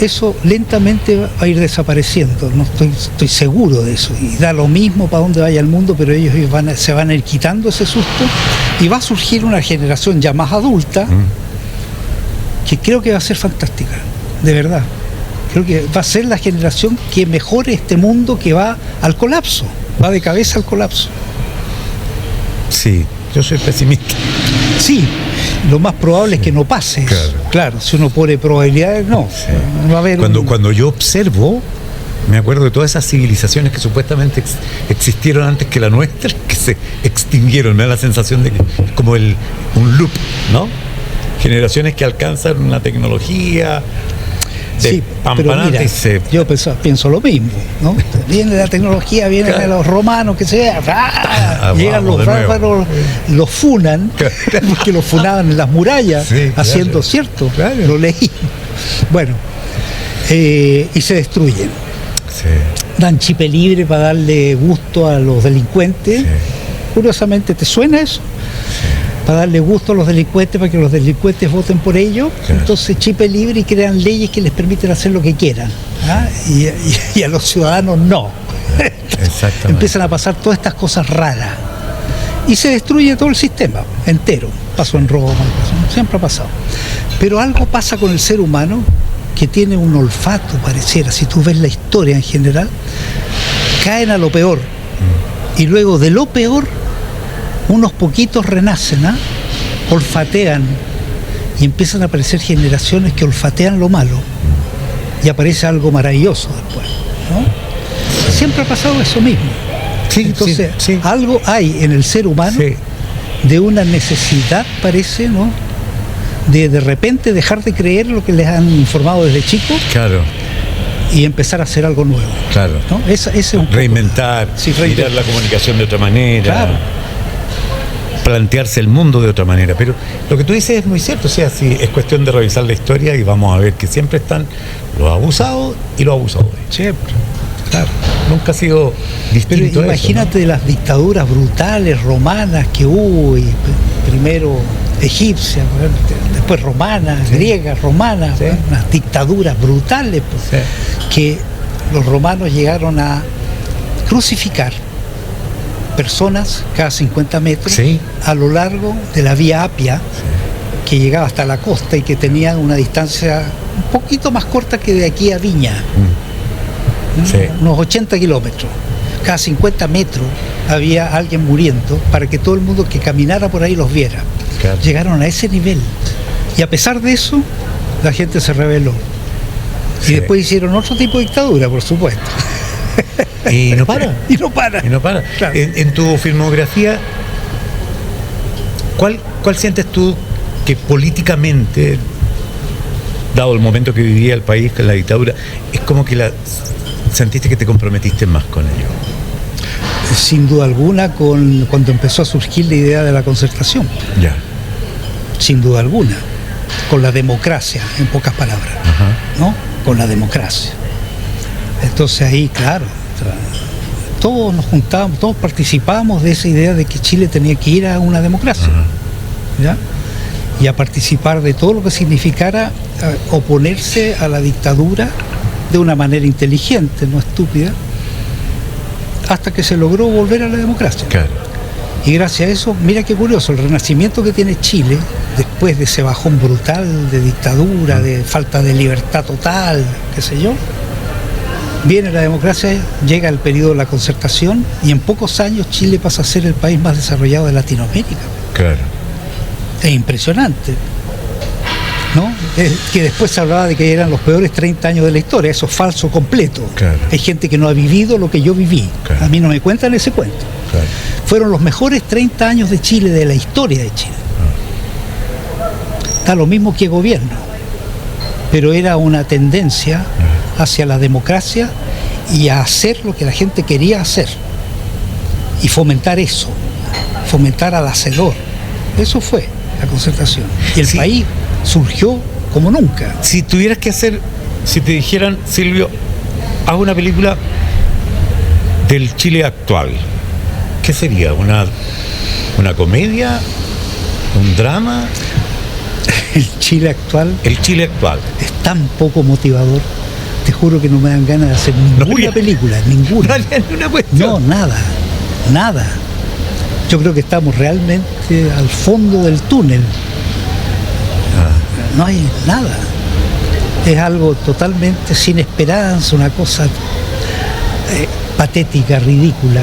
eso lentamente va a ir desapareciendo, no estoy seguro de eso, y da lo mismo para dónde vaya el mundo, pero ellos se van a ir quitando ese susto y va a surgir una generación ya más adulta que creo que va a ser fantástica, de verdad. Creo que va a ser la generación que mejore este mundo que va al colapso, va de cabeza al colapso. Sí, yo soy pesimista. Sí. Lo más probable es que no pase. Claro, si uno pone probabilidades, no. Sí. No va a haber cuando yo observo, me acuerdo de todas esas civilizaciones que supuestamente existieron antes que la nuestra, que se extinguieron. Me da la sensación de que es como un loop, ¿no? Generaciones que alcanzan una tecnología sí, pero mira, yo pienso lo mismo, ¿no? Viene la tecnología, vienen de los romanos, que sea, llegan los bárbaros, los funan, porque los funaban en las murallas, sí, haciendo, ¿cierto? Lo leí. Bueno, y se destruyen. Sí. Dan chipe libre para darle gusto a los delincuentes. Sí. Curiosamente, ¿te suena eso? Para darle gusto a los delincuentes, para que los delincuentes voten por ellos. Claro. Entonces chipe libre y crean leyes que les permiten hacer lo que quieran, y a los ciudadanos no. Empiezan a pasar todas estas cosas raras y se destruye todo el sistema entero. Pasó en Roma, siempre ha pasado, pero algo pasa con el ser humano que tiene un olfato, pareciera, si tú ves la historia en general, caen a lo peor y luego de lo peor unos poquitos renacen, olfatean y empiezan a aparecer generaciones que olfatean lo malo y aparece algo maravilloso después, ¿no? Siempre ha pasado eso mismo. Sí, entonces, sí. Algo hay en el ser humano, sí, de una necesidad, parece, ¿no? De repente dejar de creer lo que les han informado desde chicos. Claro. y empezar a hacer algo nuevo. Claro. ¿No? Ese es un poco. Reinventar, Sí, mirar la comunicación de otra manera. Claro. Plantearse el mundo de otra manera, pero lo que tú dices es muy cierto, o sea, sí, es cuestión de revisar la historia y vamos a ver que siempre están los abusados y los abusadores. Siempre, claro. Nunca ha sido distinto. Pero imagínate las dictaduras brutales romanas que hubo, y primero egipcias, después romanas, griegas, romanas, unas dictaduras brutales, pues, que los romanos llegaron a crucificar personas cada 50 metros a lo largo de la Vía Apia, que llegaba hasta la costa y que tenía una distancia un poquito más corta que de aquí a Viña, unos 80 kilómetros. Cada 50 metros había alguien muriendo para que todo el mundo que caminara por ahí los viera. Claro. Llegaron a ese nivel. Y a pesar de eso, la gente se rebeló. Y después hicieron otro tipo de dictadura, por supuesto. Y no para. Y no para. Y no para. Claro. En tu filmografía, ¿cuál sientes tú que políticamente, dado el momento que vivía el país con la dictadura, es como que sentiste que te comprometiste más con ello? Sin duda alguna, cuando empezó a surgir la idea de la Concertación. Ya. Sin duda alguna. Con la democracia, en pocas palabras. Ajá. ¿No? Con la democracia. Entonces ahí, claro, todos nos juntábamos, todos participábamos de esa idea de que Chile tenía que ir a una democracia. ¿Ya? Y a participar de todo lo que significara oponerse a la dictadura de una manera inteligente, no estúpida, hasta que se logró volver a la democracia. Claro. Y gracias a eso, mira qué curioso, el renacimiento que tiene Chile, después de ese bajón brutal de dictadura, de falta de libertad total, qué sé yo, viene la democracia, llega el periodo de la Concertación y en pocos años Chile pasa a ser el país más desarrollado de Latinoamérica. Claro. Es impresionante, ¿no? Que después se hablaba de que eran los peores 30 años de la historia, eso es falso completo. Claro. Hay gente que no ha vivido lo que yo viví. Claro. A mí no me cuentan ese cuento. Claro. Fueron los mejores 30 años de Chile, de la historia de Chile. Da lo mismo que gobierno, pero era una tendencia hacia la democracia y a hacer lo que la gente quería hacer y fomentar eso, fomentar al hacedor. Eso fue la Concertación y el país surgió como nunca. Si tuvieras que hacer, si te dijeran, Silvio, haz una película del Chile actual, ¿qué sería? ¿Una comedia? ¿Un drama? El Chile actual. El Chile actual es tan poco motivador. Te juro que no me dan ganas de hacer ninguna película, ninguna. No, nada. Yo creo que estamos realmente al fondo del túnel. No hay nada. Es algo totalmente sin esperanza, una cosa patética, ridícula.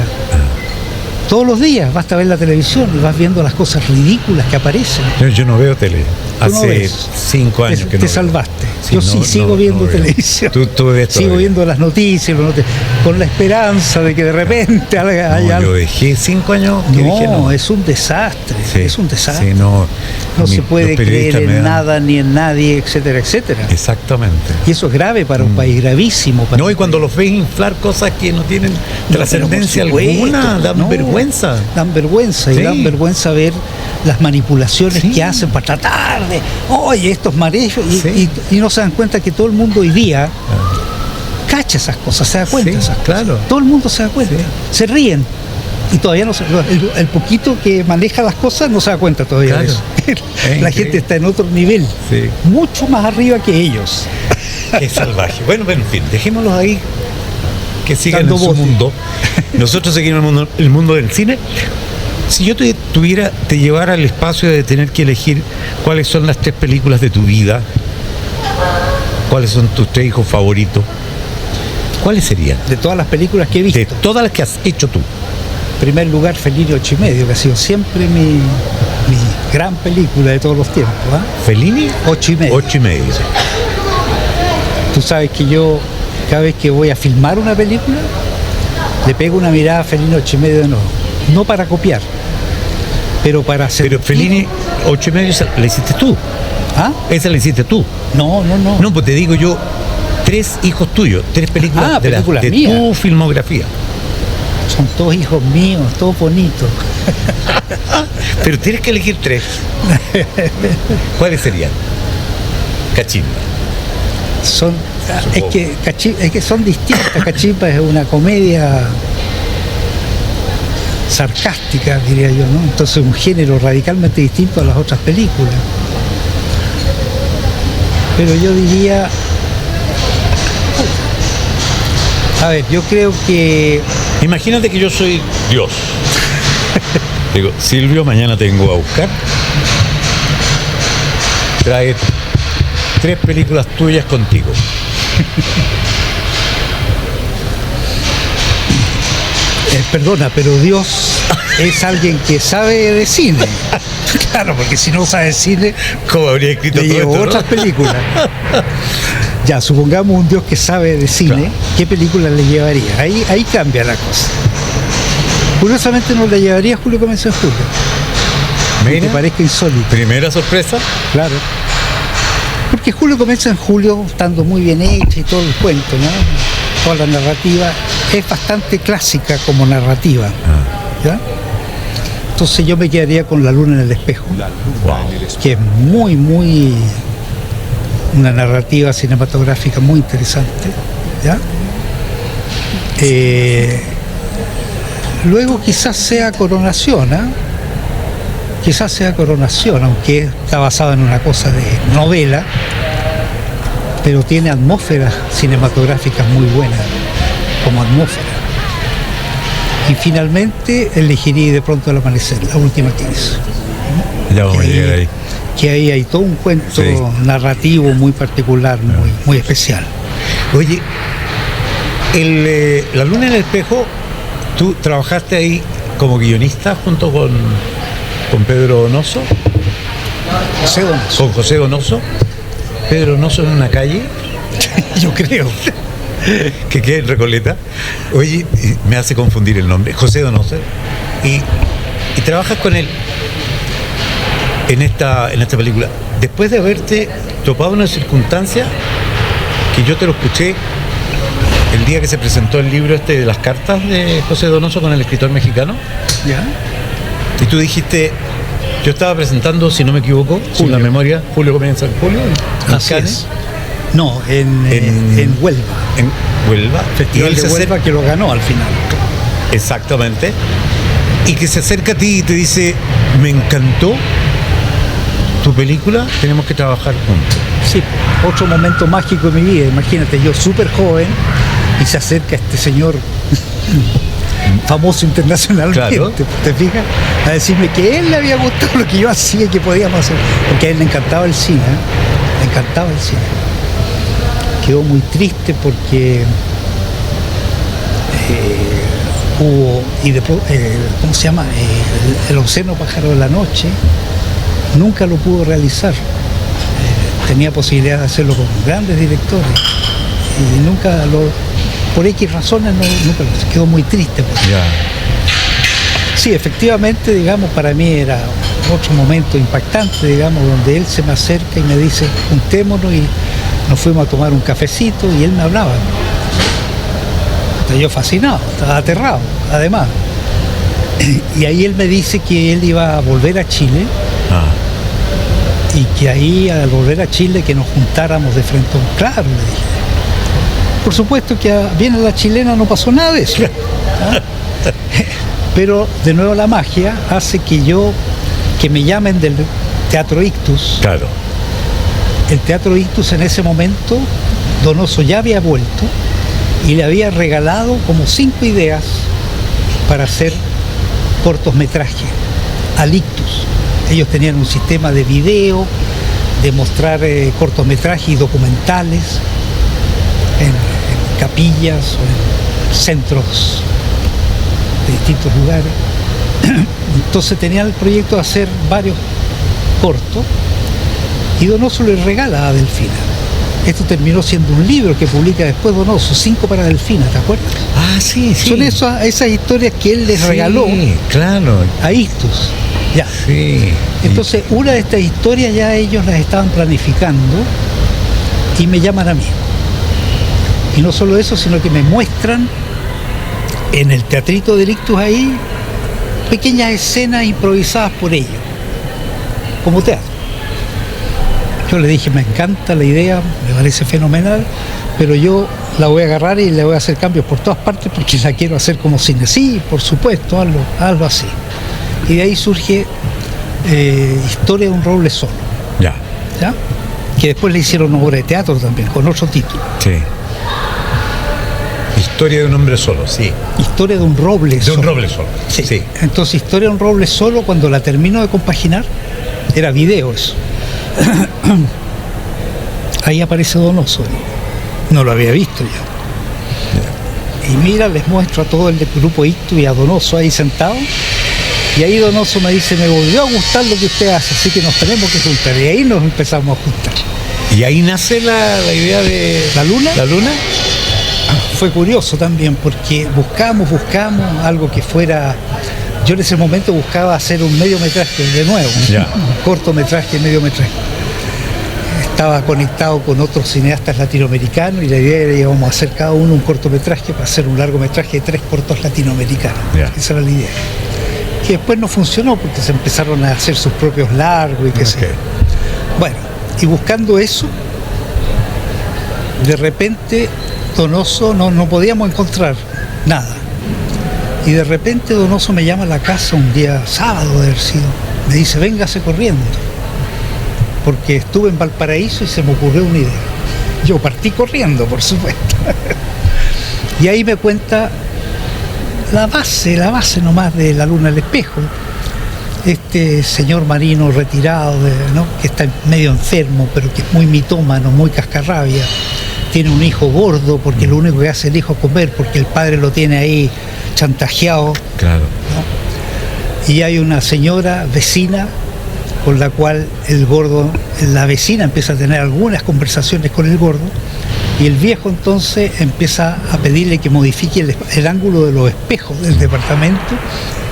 Todos los días basta ver la televisión y vas viendo las cosas ridículas que aparecen. Yo no veo tele. Hace 5 años que no. Te salvaste. Sí, yo sí sigo viendo televisión. Tú ves sigo viendo las noticias, con la esperanza de que de repente haya. Yo dejé 5 años. No, es un desastre. Sí, es un desastre. Sí, no se puede creer en nada ni en nadie, etcétera, etcétera. Exactamente. Y eso es grave para un país, gravísimo. No, y cuando los ves inflar cosas que no tienen trascendencia alguna, dan vergüenza. Dan vergüenza, y dan vergüenza ver las manipulaciones que hacen para tratar de, oye, estos mareos, y no se dan cuenta que todo el mundo hoy día cacha esas cosas, se da cuenta. Claro. Todo el mundo se da cuenta, se ríen. Y todavía no el poquito que maneja las cosas no se da cuenta todavía de eso. La gente está en otro nivel, mucho más arriba que ellos. Es salvaje. Bueno, en fin, dejémoslos ahí, que sigan en su mundo. Nosotros seguimos el mundo del cine. Si yo te llevara al espacio de tener que elegir cuáles son las 3 películas de tu vida, cuáles son tus 3 hijos favoritos, ¿cuáles serían? De todas las películas que he visto. De todas las que has hecho tú. En primer lugar, Fellini 8,5, que ha sido siempre mi gran película de todos los tiempos. ¿Fellini? 8,5. 8,5. Tú sabes que yo, cada vez que voy a filmar una película, le pego una mirada a Fellini 8,5 de nuevo. No para copiar, pero para hacer. Pero Fellini 8,5 la hiciste tú. ¿Ah? Esa la hiciste tú. No. No, pues te digo yo, 3 hijos tuyos, 3 películas películas de mías. tu filmografía. Son todos hijos míos, todos bonitos. Pero tienes que elegir 3. ¿Cuáles serían? Cachimba. Es que son distintas. Cachimba es una comedia sarcástica, diría yo, ¿no? Entonces un género radicalmente distinto a las otras películas. Pero yo diría, a ver, yo creo que Imagínate que yo soy Dios. Digo, Silvio, mañana te vengo a buscar. Trae 3 películas tuyas contigo. perdona, pero Dios es alguien que sabe de cine. Claro, porque si no sabe de cine, ¿Cómo habría escrito le todo llevo esto, no? otras películas. Ya, supongamos un Dios que sabe de cine, Claro. ¿qué película le llevaría? Ahí cambia la cosa. Curiosamente no le llevaría Julio comenzó en julio. Mira, Que parezca insólito, primera sorpresa. claro. Porque Julio comienza en julio, estando muy bien hecha y todo el cuento, ¿no? Toda la narrativa es bastante clásica como narrativa, ¿ya? Entonces yo me quedaría con La luna en el espejo, Wow. que es muy una narrativa cinematográfica muy interesante, ¿ya? Luego quizás sea Coronación, ¿ah? Quizás sea Coronación, aunque está basada en una cosa de novela, pero tiene atmósferas cinematográficas muy buenas, como atmósfera. Y finalmente elegiría De pronto al amanecer, la última que hizo. Ya vamos a llegar ahí. Que ahí hay todo un cuento Sí. narrativo muy particular, muy especial. Oye, La luna en el espejo, tú trabajaste ahí como guionista junto con Pedro Donoso, José Donoso. con José Donoso. Pedro Donoso en una calle Yo creo. que queda en Recoleta. Oye, me hace confundir el nombre, José Donoso. Y trabajas con él en esta película. Después de haberte topado una circunstancia que yo te lo escuché el día que se presentó el libro de las cartas de José Donoso con el escritor mexicano, ¿Ya? y tú dijiste, yo estaba presentando, si no me equivoco, sin Julio. la memoria, Julio comienza en julio, en Así Cannes, es. No, en Huelva. en Huelva, Festival de Huelva que lo ganó al final. exactamente, y que se acerca a ti y te dice, me encantó tu película, tenemos que trabajar juntos. Sí, otro momento mágico de mi vida. Imagínate, yo súper joven y se acerca este señor famoso internacionalmente, Claro. ¿te fijas? A decirme que a él le había gustado lo que yo hacía y que podíamos hacer. Porque a él le encantaba el cine, ¿eh? Le encantaba el cine. Quedó muy triste porque hubo, y después, ¿cómo se llama? El obsceno pájaro de la noche, nunca lo pudo realizar. Tenía posibilidad de hacerlo con grandes directores y nunca por X razones nunca lo hizo. Quedó muy triste. Ya. Sí, efectivamente, digamos, para mí era otro momento impactante, digamos, donde él se me acerca y me dice, juntémonos, y nos fuimos a tomar un cafecito y él me hablaba. Estaba yo fascinado, estaba aterrado, además. Y ahí él me dice que él iba a volver a Chile y que ahí al volver a Chile que nos juntáramos de frente a un... Claro, le dije. Por supuesto que bien a la chilena no pasó nada de eso. ¿Ah? Pero de nuevo la magia hace que me llamen del Teatro Ictus. Claro. El Teatro Ictus en ese momento, Donoso ya había vuelto y le había regalado como 5 ideas para hacer cortometraje al Ictus. Ellos tenían un sistema de video, de mostrar cortometrajes y documentales en capillas o en centros de distintos lugares. Entonces tenían el proyecto de hacer varios cortos y Donoso le regala a Delfina. Esto terminó siendo un libro que publica después Donoso, 5 para Delfina, ¿te acuerdas? Ah, sí, sí. Son esas historias que él les regaló Claro. a Ictus. Ya. Sí. Entonces, una de estas historias ya ellos las estaban planificando y me llaman a mí. Y no solo eso, sino que me muestran en el Teatrito de Ictus ahí pequeñas escenas improvisadas por ellos, como teatro. Yo le dije, me encanta la idea, me parece fenomenal, pero yo la voy a agarrar y le voy a hacer cambios por todas partes porque la quiero hacer como cine. Sí, por supuesto, hazlo así. Y de ahí surge Historia de un roble solo. Ya. ¿Ya? Que después le hicieron obra de teatro también, con otro título. Sí. Historia de un hombre solo, sí. Historia de un roble solo. De un roble solo. Sí. Sí. Entonces, Historia de un roble solo, cuando la termino de compaginar, era video eso. Ahí aparece Donoso. No lo había visto yo. Y mira, les muestro a todo el del grupo Ictus y a Donoso ahí sentado. Y ahí Donoso me dice, me volvió a gustar lo que usted hace, así que nos tenemos que juntar. Y ahí nos empezamos a juntar. Y ahí nace la idea de... ¿La luna? ¿La luna? Fue curioso también, porque buscamos algo que fuera... Yo en ese momento buscaba hacer un mediometraje de nuevo, Ya. un cortometraje, mediometraje. Estaba conectado con otros cineastas latinoamericanos y la idea era que íbamos a hacer cada uno un cortometraje para hacer un largometraje de 3 cortos latinoamericanos. Ya. Esa era la idea. Que después no funcionó porque se empezaron a hacer sus propios largos y qué sé yo. Bueno, y buscando eso, de repente Donoso no podíamos encontrar nada. Y de repente Donoso me llama a la casa un día sábado de haber sido. Me dice, véngase corriendo. Porque estuve en Valparaíso y se me ocurrió una idea. Yo partí corriendo, por supuesto. Y ahí me cuenta la base nomás de La luna al espejo. Este señor marino retirado, ¿no? Que está medio enfermo, pero que es muy mitómano, muy cascarrabia. Tiene un hijo gordo porque lo único que hace el hijo es comer, porque el padre lo tiene ahí chantajeado. Claro. ¿No? Y hay una señora vecina con la cual el gordo, la vecina empieza a tener algunas conversaciones con el gordo, y el viejo entonces empieza a pedirle que modifique el ángulo de los espejos del departamento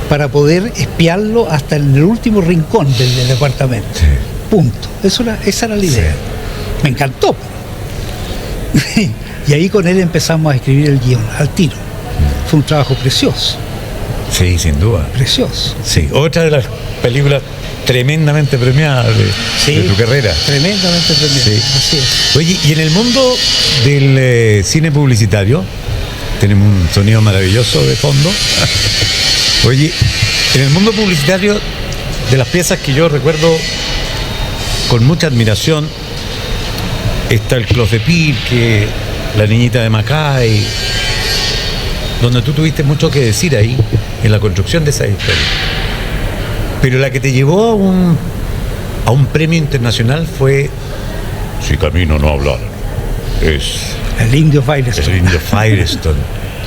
para poder espiarlo hasta en el último rincón del departamento. Sí. Punto. Esa era la idea. Sí. Me encantó. Y ahí con él empezamos a escribir el guión, al tiro. Fue un trabajo precioso. Sí, sin duda. Precioso. Sí, otra de las películas tremendamente premiadas de tu carrera. Tremendamente premiada. Sí. Así es. Oye, y en el mundo del cine publicitario, tenemos un sonido maravilloso de fondo. Oye, en el mundo publicitario, de las piezas que yo recuerdo con mucha admiración, está el Clos de Pirque, La niñita de Macay, donde tú tuviste mucho que decir ahí, en la construcción de esa historia. Pero la que te llevó a un premio internacional fue Si camino no hablar. Es El Indio Firestone. el Indio Firestone,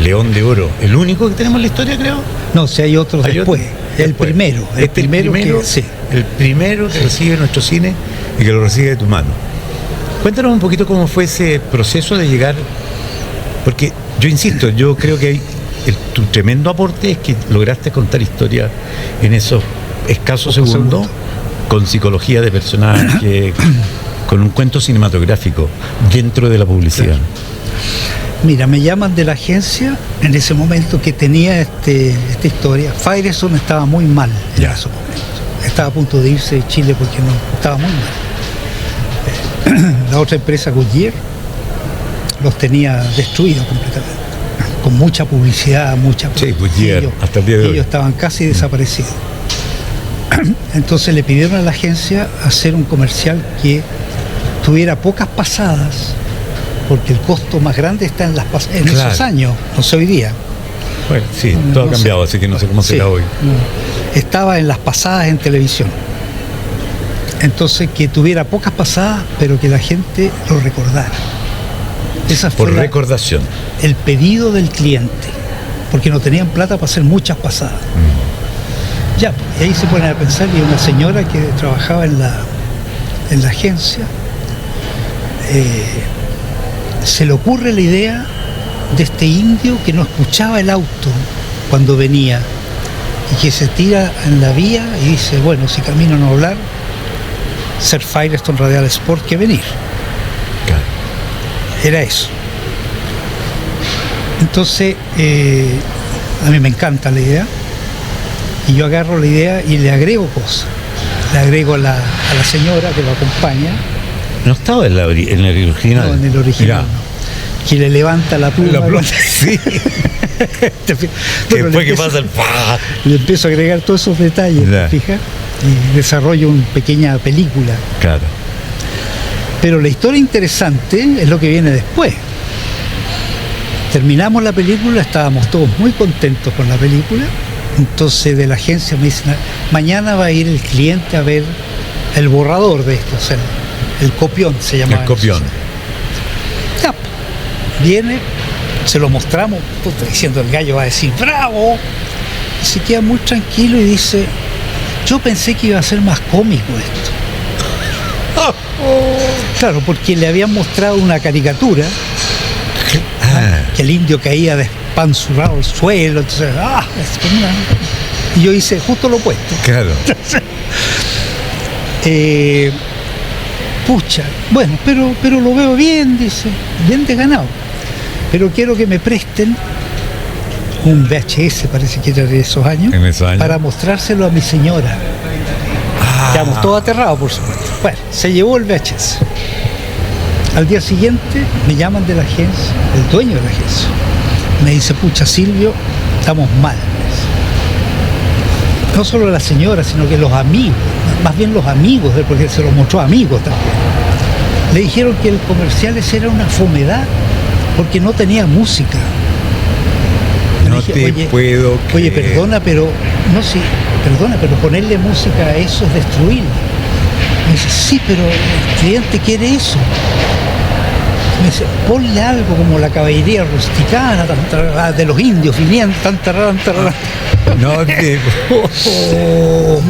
León de Oro. El único que tenemos en la historia, creo. No, si hay otros Hay después. otro El después. primero. El Este primero que, sí. El primero que recibe nuestro cine y que lo recibe de tu mano. Cuéntanos un poquito cómo fue ese proceso de llegar, porque yo insisto, yo creo que tu tremendo aporte es que lograste contar historia en esos escasos segundos, con psicología de personaje, con un cuento cinematográfico dentro de la publicidad. Claro. Mira, me llaman de la agencia en ese momento que tenía esta historia. Firestone estaba muy mal en Ya. ese momento. Estaba a punto de irse de Chile porque no estaba muy mal. La otra empresa, Goodyear, los tenía destruidos completamente. Con mucha publicidad, Sí, Goodyear, ellos, hasta el día de hoy. ellos estaban casi desaparecidos. Entonces le pidieron a la agencia hacer un comercial que tuviera pocas pasadas, porque el costo más grande está en en Claro. esos años, no sé hoy día. Bueno, sí, todo ha No cambiado, sé. así que no sé cómo será Sí, hoy. no. Estaba en las pasadas en televisión. Entonces que tuviera pocas pasadas, pero que la gente lo recordara. Esa fue Por recordación. el pedido del cliente, porque no tenían plata para hacer muchas pasadas. Ya, y ahí se ponen a pensar, y una señora que trabajaba en la agencia, se le ocurre la idea de este indio que no escuchaba el auto cuando venía y que se tira en la vía y dice, bueno, si camino no hablar, ser Firestone Radial Sport que venir. Claro. Era eso. Entonces, a mí me encanta la idea, y yo agarro la idea y le agrego cosas. Le agrego a la señora que lo acompaña. No estaba en el original. No, en el original. Que le levanta la pluma. Sí. Bueno, después que pasa el... Le empiezo a agregar todos esos detalles, ¿te fijas? Y desarrollo una pequeña película. Claro. Pero la historia interesante es lo que viene después. Terminamos la película, estábamos todos muy contentos con la película. Entonces de la agencia me dicen, mañana va a ir el cliente a ver el borrador de esto, o sea, el copión se llama. El copión. Ya, viene, se lo mostramos, puta, diciendo el gallo va a decir ¡bravo! Y se queda muy tranquilo y dice, yo pensé que iba a ser más cómico esto. Claro, porque le habían mostrado una caricatura que el indio caía despanzurrado al suelo, entonces, y yo hice justo lo opuesto. Claro. Pucha, bueno, pero lo veo bien, dice, bien de ganado. Pero quiero que me presten un VHS, parece que era de esos años, para mostrárselo a mi señora. Quedamos todos aterrados, por supuesto. Bueno, se llevó el VHS. Al día siguiente me llaman de la agencia, el dueño de la agencia. Me dice, pucha, Silvio, estamos mal. No solo la señora, sino que los amigos, más bien los amigos, porque se los mostró a amigos también. Le dijeron que el comercial ese era una fomedad, porque no tenía música. No te puedo Oye, creer. perdona, pero ponerle música a eso es destruirlo. Me dice, sí, pero el cliente quiere eso. Me dice, ponle algo como la caballería rusticana de los indios viniendo, No te...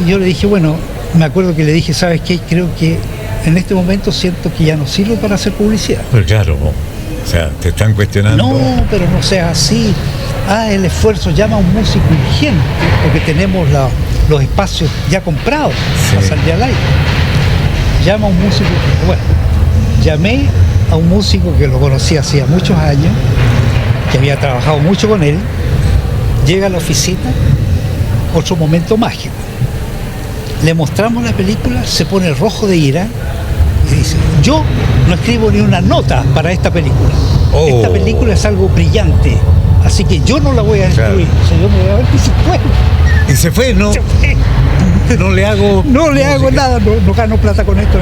Yo le dije, bueno, me acuerdo que le dije, ¿sabes qué? Creo que en este momento siento que ya no sirvo para hacer publicidad. Pero claro, o sea, te están cuestionando. No, pero no seas así. El esfuerzo, llama a un músico urgente, porque tenemos los espacios ya comprados para salir al aire. Llama a un músico. Bueno, llamé a un músico que lo conocí hacía muchos años, que había trabajado mucho con él. Llega a la oficina, otro momento mágico. Le mostramos la película, se pone rojo de ira y dice, yo no escribo ni una nota para esta película. Esta película es algo brillante, así que yo no la voy a destruir. Claro. O sea, yo me voy a ver que se fue. Y se fue, ¿no? Se fue. No le hago nada, no gano plata con esto.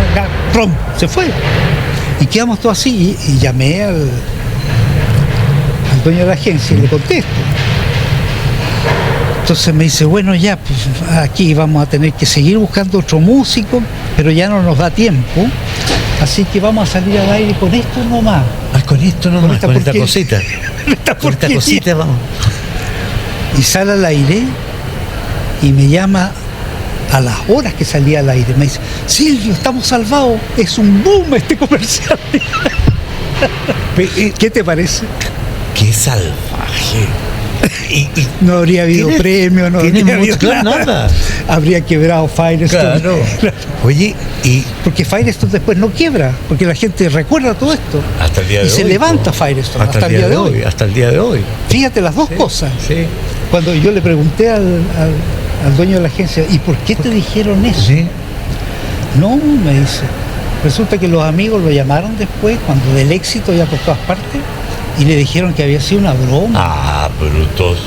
¡Prum! Se fue. Y quedamos todos así y llamé al dueño de la agencia y le contesto. Entonces me dice, bueno, ya, pues aquí vamos a tener que seguir buscando otro músico, pero ya no nos da tiempo, así que vamos a salir al aire con esto nomás. Con esto nomás, con esta cosita. Con esta cosita, vamos. Y sale al aire y me llama a las horas que salía al aire. Me dice, Silvio, estamos salvados, es un boom este comercial. ¿Qué te parece? ¡Qué salvaje! Y no habría habido premio, no habría habido nada. Habría quebrado Firestone. Claro. Oye, porque Firestone después no quiebra, porque la gente recuerda todo esto. Hasta el día de hoy. Y se levanta Firestone hasta el día de hoy. Hasta el día de hoy. Fíjate las dos cosas. Sí. Cuando yo le pregunté al dueño de la agencia, ¿y por qué te dijeron eso? Sí. No, me dice. Resulta que los amigos lo llamaron después, cuando del éxito ya por todas partes, y le dijeron que había sido una broma. Brutos.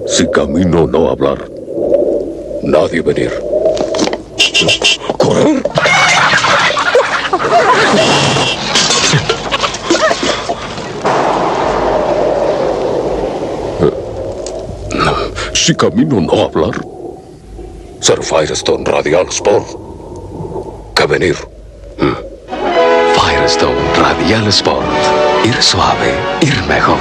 Si camino no hablar, nadie venir. ¿Correr? Si camino no hablar, ser Firestone Radial Sport. Que venir. Firestone Radial Sport. Ir suave, ir mejor.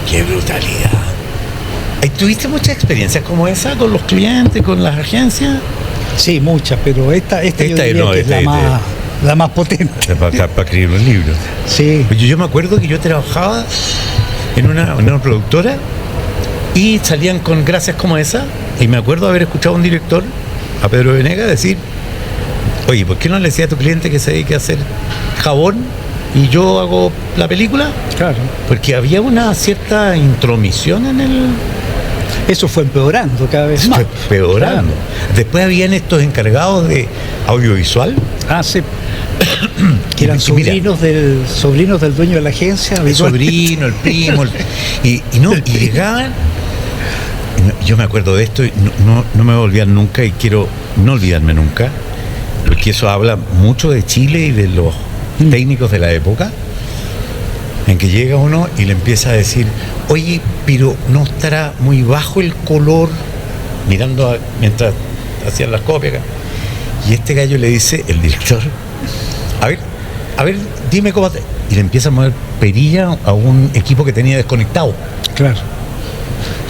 ¡Qué brutalidad! ¿Tuviste muchas experiencias como esa con los clientes, con las agencias? Sí, muchas, pero esta yo diría que es la más potente. Para escribir un libro. Sí. Yo me acuerdo que yo trabajaba en una productora y salían con gracias como esa, y me acuerdo haber escuchado a un director, a Pedro Venegas, decir: oye, ¿por qué no le decía a tu cliente que se dedique a hacer jabón y yo hago la película? Claro. Porque había una cierta intromisión en el... Eso fue empeorando cada vez más. Fue empeorando. Claro. Después habían estos encargados de audiovisual. Ah, sí. Que eran sobrinos del dueño de la agencia. El sobrino, el primo. Y llegaban. Yo me acuerdo de esto y no me voy a olvidar nunca, y quiero no olvidarme nunca, porque eso habla mucho de Chile y de los técnicos de la época, en que llega uno y le empieza a decir: oye, pero ¿no estará muy bajo el color? Mirando mientras hacían las copias acá. Y este gallo le dice, el director: a ver, dime cómo te... Y le empieza a mover perilla a un equipo que tenía desconectado. Claro.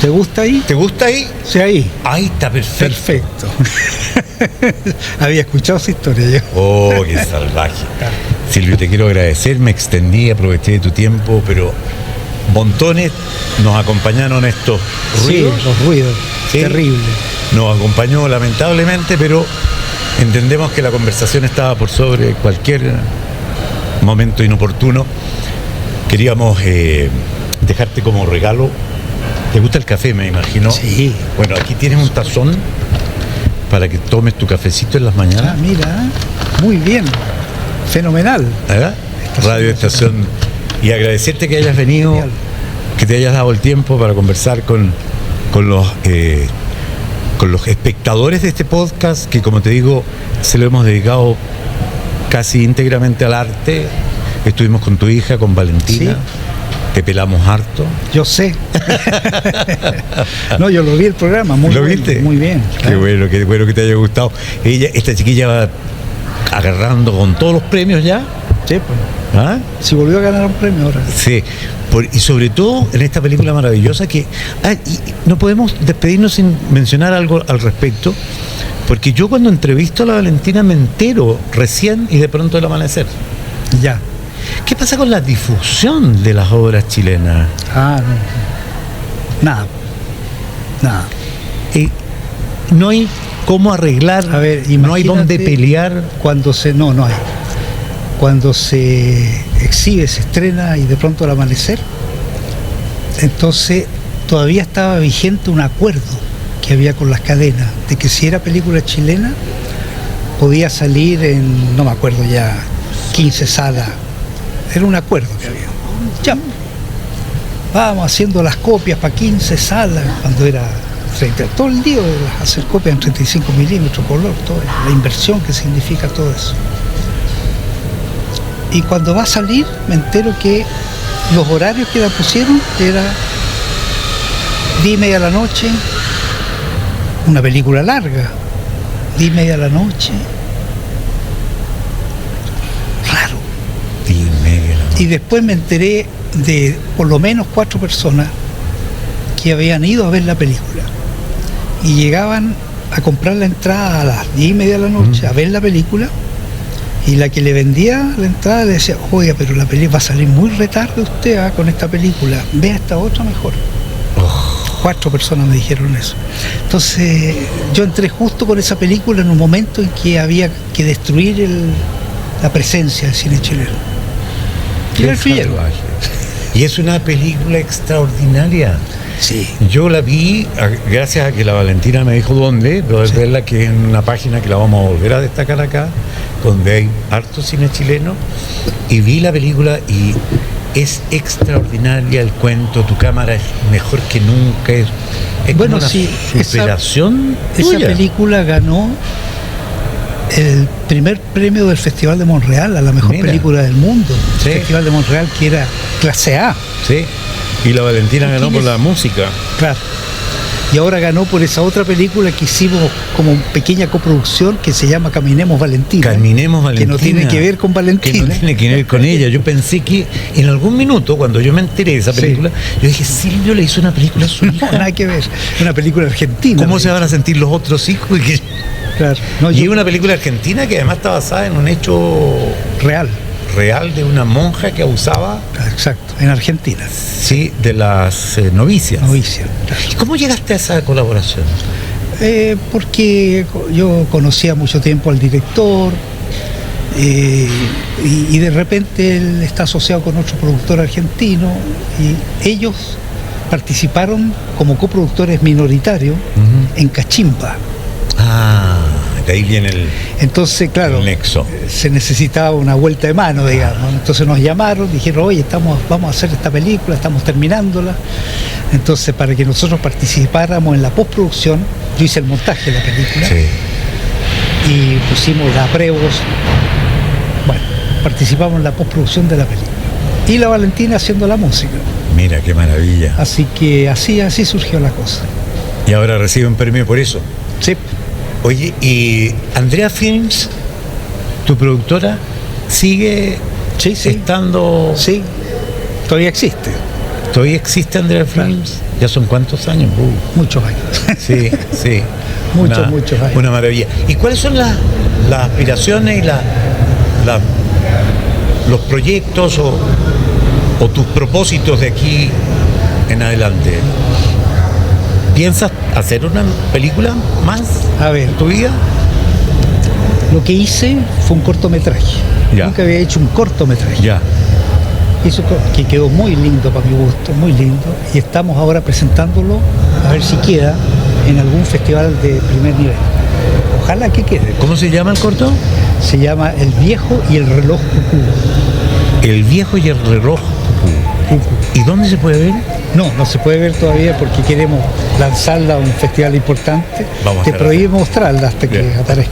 ¿Te gusta ahí? ¿Te gusta ahí? Sí, ahí. Ahí está perfecto. Perfecto. Había escuchado esa historia yo. Oh, qué salvaje. Silvio, te quiero agradecer, me extendí, aproveché de tu tiempo, pero montones nos acompañaron estos ruidos. Sí, los ruidos. Sí. Terrible. Nos acompañó lamentablemente, pero entendemos que la conversación estaba por sobre cualquier momento inoportuno. Queríamos dejarte como regalo. ¿Te gusta el café, me imagino? Sí. Bueno, aquí tienes un tazón para que tomes tu cafecito en las mañanas. Ah, mira, muy bien. Fenomenal. ¿Verdad? Radio Estación. Y agradecerte que hayas venido, genial, que te hayas dado el tiempo para conversar con los espectadores de este podcast, que, como te digo, se lo hemos dedicado casi íntegramente al arte. Estuvimos con tu hija, con Valentina. Sí. Te pelamos harto. Yo sé. No, yo lo vi el programa. Muy ¿Lo bueno, viste? Muy bien. Claro. Qué bueno que te haya gustado. Esta chiquilla va agarrando con todos los premios ya. Sí, pues. ¿Ah? Si volvió a ganar un premio ahora. Sí. Y sobre todo en esta película maravillosa que... y no podemos despedirnos sin mencionar algo al respecto, porque yo cuando entrevisto a la Valentina me entero recién y de pronto el amanecer. Ya. ¿Qué pasa con la difusión de las obras chilenas? Ah, no. Nada. No hay cómo arreglar, a ver, no hay dónde pelear. No hay. Cuando se exhibe, se estrena y de pronto al amanecer, entonces todavía estaba vigente un acuerdo que había con las cadenas, de que si era película chilena, podía salir en, no me acuerdo ya, 15 salas. Era un acuerdo que había. Ya, vamos haciendo las copias para 15 salas, cuando era todo el día hacer copias en 35 milímetros, color, toda la inversión que significa todo eso. Y cuando va a salir, me entero que los horarios que la pusieron era 10:30 de la noche, una película larga, 10:30 de la noche. Raro. 10:30 de la noche. Y después me enteré de por lo menos 4 personas que habían ido a ver la película y llegaban a comprar la entrada a las 10:30 de la noche a ver la película, y la que le vendía la entrada le decía: oiga, pero la película va a salir muy retarde usted con esta película, vea esta otra mejor. 4 personas me dijeron eso. Entonces yo entré justo con esa película en un momento en que había que destruir la presencia del cine chileno. Y el Fillero. Y es una película extraordinaria. Sí. Yo la vi gracias a que la Valentina me dijo dónde, poder verla, que es en una página que la vamos a volver a destacar acá, donde hay harto cine chileno, y vi la película y es extraordinaria el cuento, tu cámara es mejor que nunca, es bueno, como una superación esa tuya. película ganó el primer premio del Festival de Montreal a la mejor película del mundo. Sí. El Festival de Montreal, que era clase A. Sí. Y la Valentina ganó por la música. Claro. Y ahora ganó por esa otra película que hicimos como pequeña coproducción que se llama Caminemos Valentina. Caminemos Valentina. Que no tiene que ver con Valentina. Que no tiene que ver con ella. Yo pensé que en algún minuto, cuando yo me enteré de esa película, yo dije, Silvio le hizo una película a su hija. No, nada que ver. Una película argentina. ¿Cómo se van a sentir los otros hijos? Claro. No, y es una película argentina que además está basada en un hecho real de una monja que abusaba. Exacto, en Argentina. Sí, de las novicias. Claro. ¿Y cómo llegaste a esa colaboración? Porque yo conocía mucho tiempo al director y de repente él está asociado con otro productor argentino y ellos participaron como coproductores minoritarios en Cachimba. De ahí viene entonces, claro, el nexo. Se necesitaba una vuelta de mano, digamos. Entonces nos llamaron, dijeron, oye, vamos a hacer esta película, estamos terminándola. Entonces, para que nosotros participáramos en la postproducción, yo hice el montaje de la película y pusimos la pre-voz. Bueno, participamos en la postproducción de la película. Y la Valentina haciendo la música. Mira, qué maravilla. Así que así surgió la cosa. Y ahora recibe un premio por eso. Sí. Oye, ¿y Andrea Films, tu productora, sigue estando? Sí, todavía existe. ¿Todavía existe Andrea Films? ¿Ya son cuántos años? Muchos años. Sí. Muchos años. Una maravilla. ¿Y cuáles son las aspiraciones y los proyectos o tus propósitos de aquí en adelante? ¿Piensas hacer una película más en tu vida? Lo que hice fue un cortometraje. Nunca había hecho un cortometraje. Eso que quedó muy lindo para mi gusto, muy lindo. Y estamos ahora presentándolo, a ver si queda en algún festival de primer nivel. Ojalá que quede. ¿Cómo se llama el corto? Se llama El viejo y el reloj cucú. El viejo y el reloj cucú. ¿Y dónde se puede ver? No se puede ver todavía porque queremos lanzarla a un festival importante. Te prohíbe mostrarla hasta que aparezca.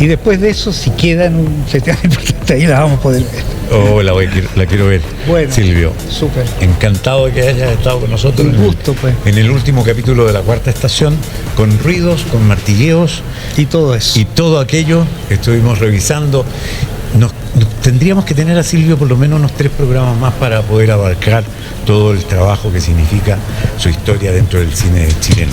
Y después de eso, si queda en un festival importante, ahí la vamos a poder ver. La quiero ver. Bueno, Silvio, súper. Encantado de que hayas estado con nosotros. Un gusto, pues. En el último capítulo de La Cuarta Estación, con ruidos, con martilleos. Y todo eso. Y todo aquello que estuvimos revisando. Tendríamos que tener a Silvio por lo menos unos 3 programas más para poder abarcar todo el trabajo que significa su historia dentro del cine chileno.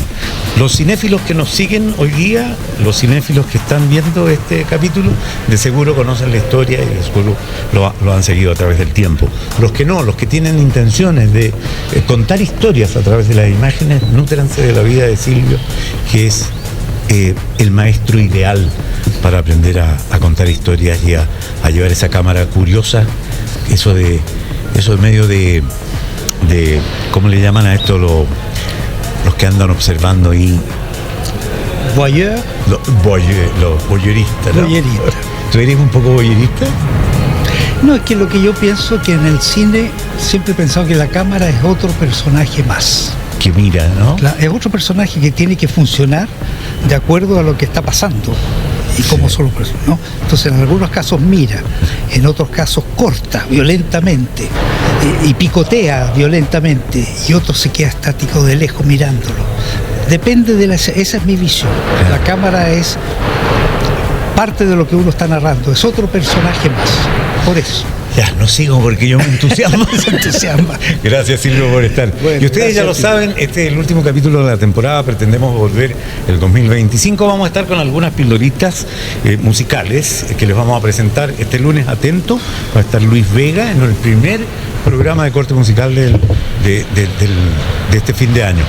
Los cinéfilos que nos siguen hoy día, los cinéfilos que están viendo este capítulo, de seguro conocen la historia y de seguro lo han seguido a través del tiempo. Los que no, los que tienen intenciones de contar historias a través de las imágenes, nútranse de la vida de Silvio, que es el maestro ideal para aprender a contar historias y a llevar esa cámara curiosa, eso de medio de ¿cómo le llaman a esto los que andan observando ahí? Voyeur. Los voyeuristas, ¿no? Voyeuristas. ¿Tú eres un poco voyeurista? No, es que lo que yo pienso que en el cine siempre he pensado que la cámara es otro personaje más. Que mira, ¿no? Es otro personaje que tiene que funcionar de acuerdo a lo que está pasando y cómo son los personajes, ¿no? Entonces, en algunos casos mira, en otros casos corta violentamente y picotea violentamente, y otros se queda estático de lejos mirándolo. Depende de esa es mi visión. La cámara es parte de lo que uno está narrando, es otro personaje más. Por eso. Ya, no sigo porque yo me entusiasmo. Gracias, Silvio, por estar. Bueno, y ustedes ya lo saben, este es el último capítulo de la temporada, pretendemos volver el 2025. Vamos a estar con algunas pildoritas musicales que les vamos a presentar este lunes. Atento, va a estar Luis Vega en el primer programa de corte musical de este fin de año.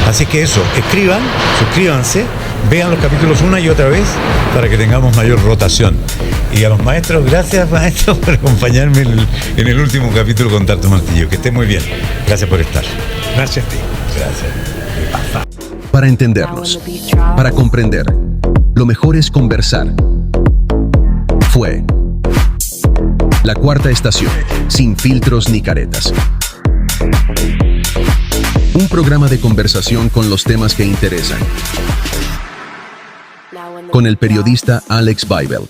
Así que eso, escriban, suscríbanse, vean los capítulos una y otra vez para que tengamos mayor rotación. Y a los maestros, gracias maestros por acompañarme en el último capítulo con Tarto Martillo. Que esté muy bien. Gracias por estar. Gracias a ti. Gracias. Para entendernos, para comprender, lo mejor es conversar. Fue La Cuarta Estación, sin filtros ni caretas. Un programa de conversación con los temas que interesan. Con el periodista Alex Baibel.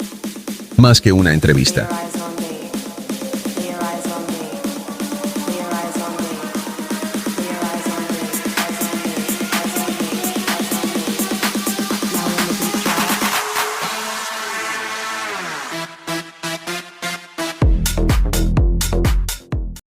Más que una entrevista.